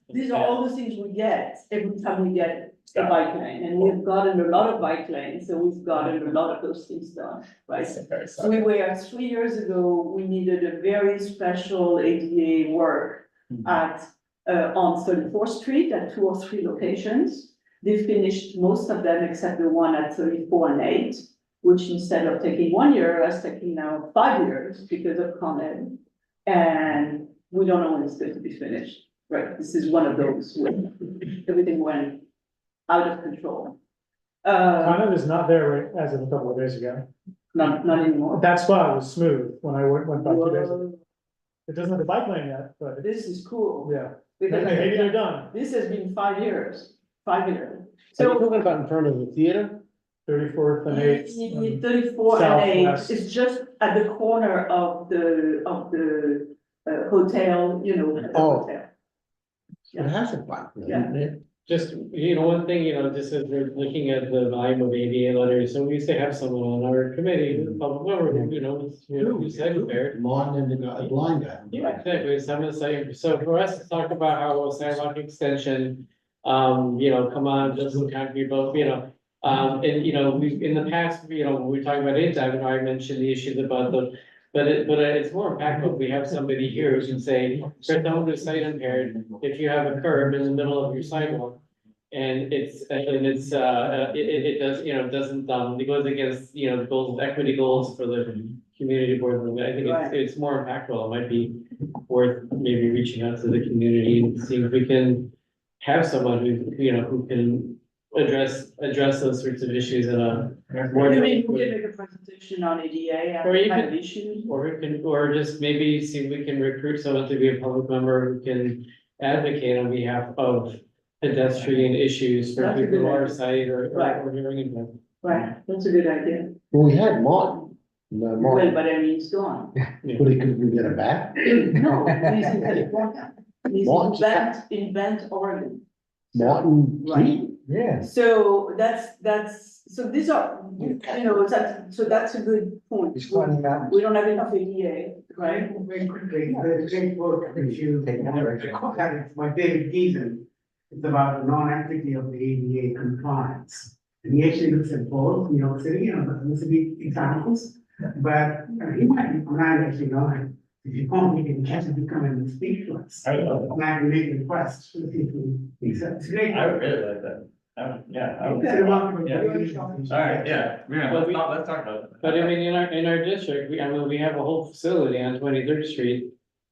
these are all the things we get every time we get a bike lane, and we've gotten a lot of bike lanes, so we've gotten a lot of those things done, right? So we were, 3 years ago, we needed a very special ADA work at, on 34th Street at 2 or 3 locations. They finished most of them except the one at 34 and 8, which instead of taking 1 year, is taking now 5 years because of ComEd. And we don't know when it's going to be finished, right? This is one of those where everything went out of control. Kind of is not there right, as of a couple of days ago. Not anymore. That spot was smooth when I went by 2 days ago. It doesn't have a bike lane yet, but This is cool. yeah. Because Maybe they're done. this has been 5 years, 5 years. So you're So talking about in front of the theater? 34th and 8th. 34 and 8 Southwest. is just at the corner of the hotel, you know, the Oh. hotel. It has a bike lane, Yeah. doesn't it? Just, one thing, just as we're looking at the volume of ADA letters, so we used to have someone on our committee, who's a public member, who said there. Martin and the guy, blind guy. Yeah, exactly, some of the same, so for us to talk about how a sidewalk extension, come on, just some concrete, but, and, we, in the past, when we talk about it, I mentioned the issues about but it's more impactful if we have somebody here who can say, for someone who's sight impaired, if you have a curb in the middle of your sidewalk. And it does, doesn't, it goes against, the goals, equity goals for the community board. I think it's more impactful. It might be worth maybe reaching out to the community and seeing if we can have someone who can address those sorts of issues in a more. You mean, we can make a presentation on ADA Or and you kind of can- issues? Or just maybe see if we can recruit someone to be a public member who can advocate on behalf of pedestrian issues for That's a people who good are idea. sight or Right. hearing impaired. Right, that's a good idea. Well, we had Martin. No, Well, Martin, but I mean, he's gone. but he could we get him back? No, he's in California. He's March. in Bend, Oregon. Martin, Right. yeah. So so these are, so that's a good point. It's funny now. We don't have enough ADA, right? Very quickly, the great book, which you, it's by David Giesen. It's about non-equity of the ADA compliance. And he actually looks at both New York City and Mississippi examples, but he might be grand actually going. If you want, we can just come in and speak to us. I would love that. And I can make requests to the people. It's great. I would really like that. Yeah. I would- It's a remarkable Yeah. book. All right, yeah, let's talk about it. But I mean, in our district, we have a whole facility on 23rd Street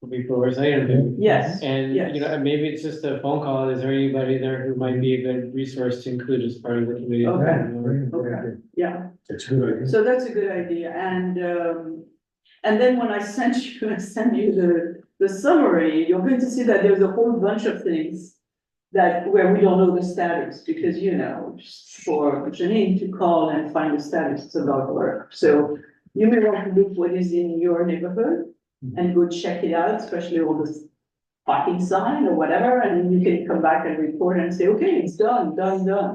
before Zion. Yes, And, yes. Maybe it's just a phone call. Is there anybody there who might be a good resource to include as part of the committee? Okay. Yeah, It's good. so that's a good idea, and then when I send you the summary, you're going to see that there's a whole bunch of things where we don't know the status, because, just for Janine to call and find the status, it's about work. So you may want to look what is in your neighborhood and go check it out, especially all this parking sign or whatever, and then you can come back and report and say, okay, it's done,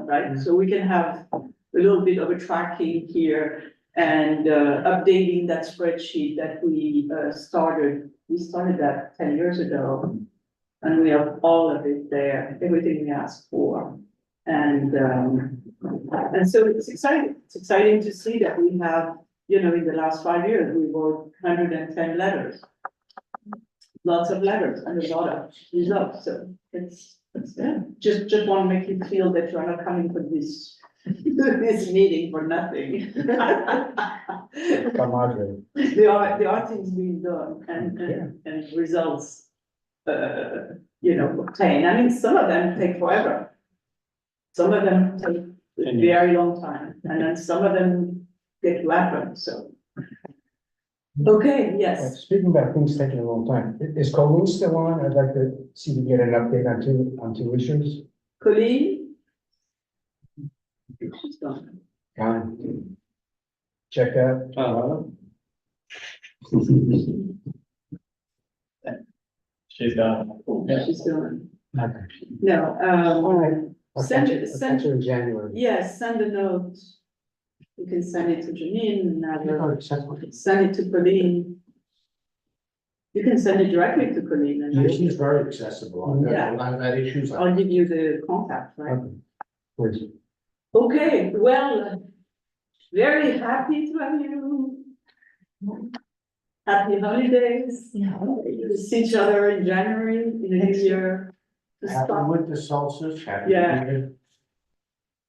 right? So we can have a little bit of a tracking here and updating that spreadsheet that we started. We started that 10 years ago. And we have all of it there, everything we asked for. And so it's exciting. It's exciting to see that we have, in the last 5 years, we wrote 110 letters. Lots of letters and a lot of results. So it's just want to make you feel that you're not coming for this meeting for nothing. There are things being done and results obtain. I mean, some of them take forever. Some of them take a very long time, and then some of them get to happen, so. Okay, yes. Speaking about things taking a long time, is Colleen still on? I'd like to see if we get an update on two issues. Colleen? She's gone. Check out. She's done. Yeah, she's gone. Okay. No, All right. I'll send catch it, you- I'll catch you in January. yes, send a note. You can send it to Janine and have her Oh, accessible. send it to Colleen. You can send it directly to Colleen and Yeah, she's very accessible. I've Yeah. got a lot of that issues. I'll give you the contact, right? Okay. Please. Okay, well, very happy to have you. Happy holidays. Yeah. We'll see each other in January, in a new year. To Happy start, with the solstice, happy. Yeah. New Year.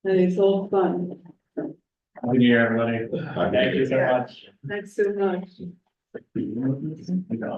and it's all fun. Happy New Year, everybody. Thank you so much. Thanks so much.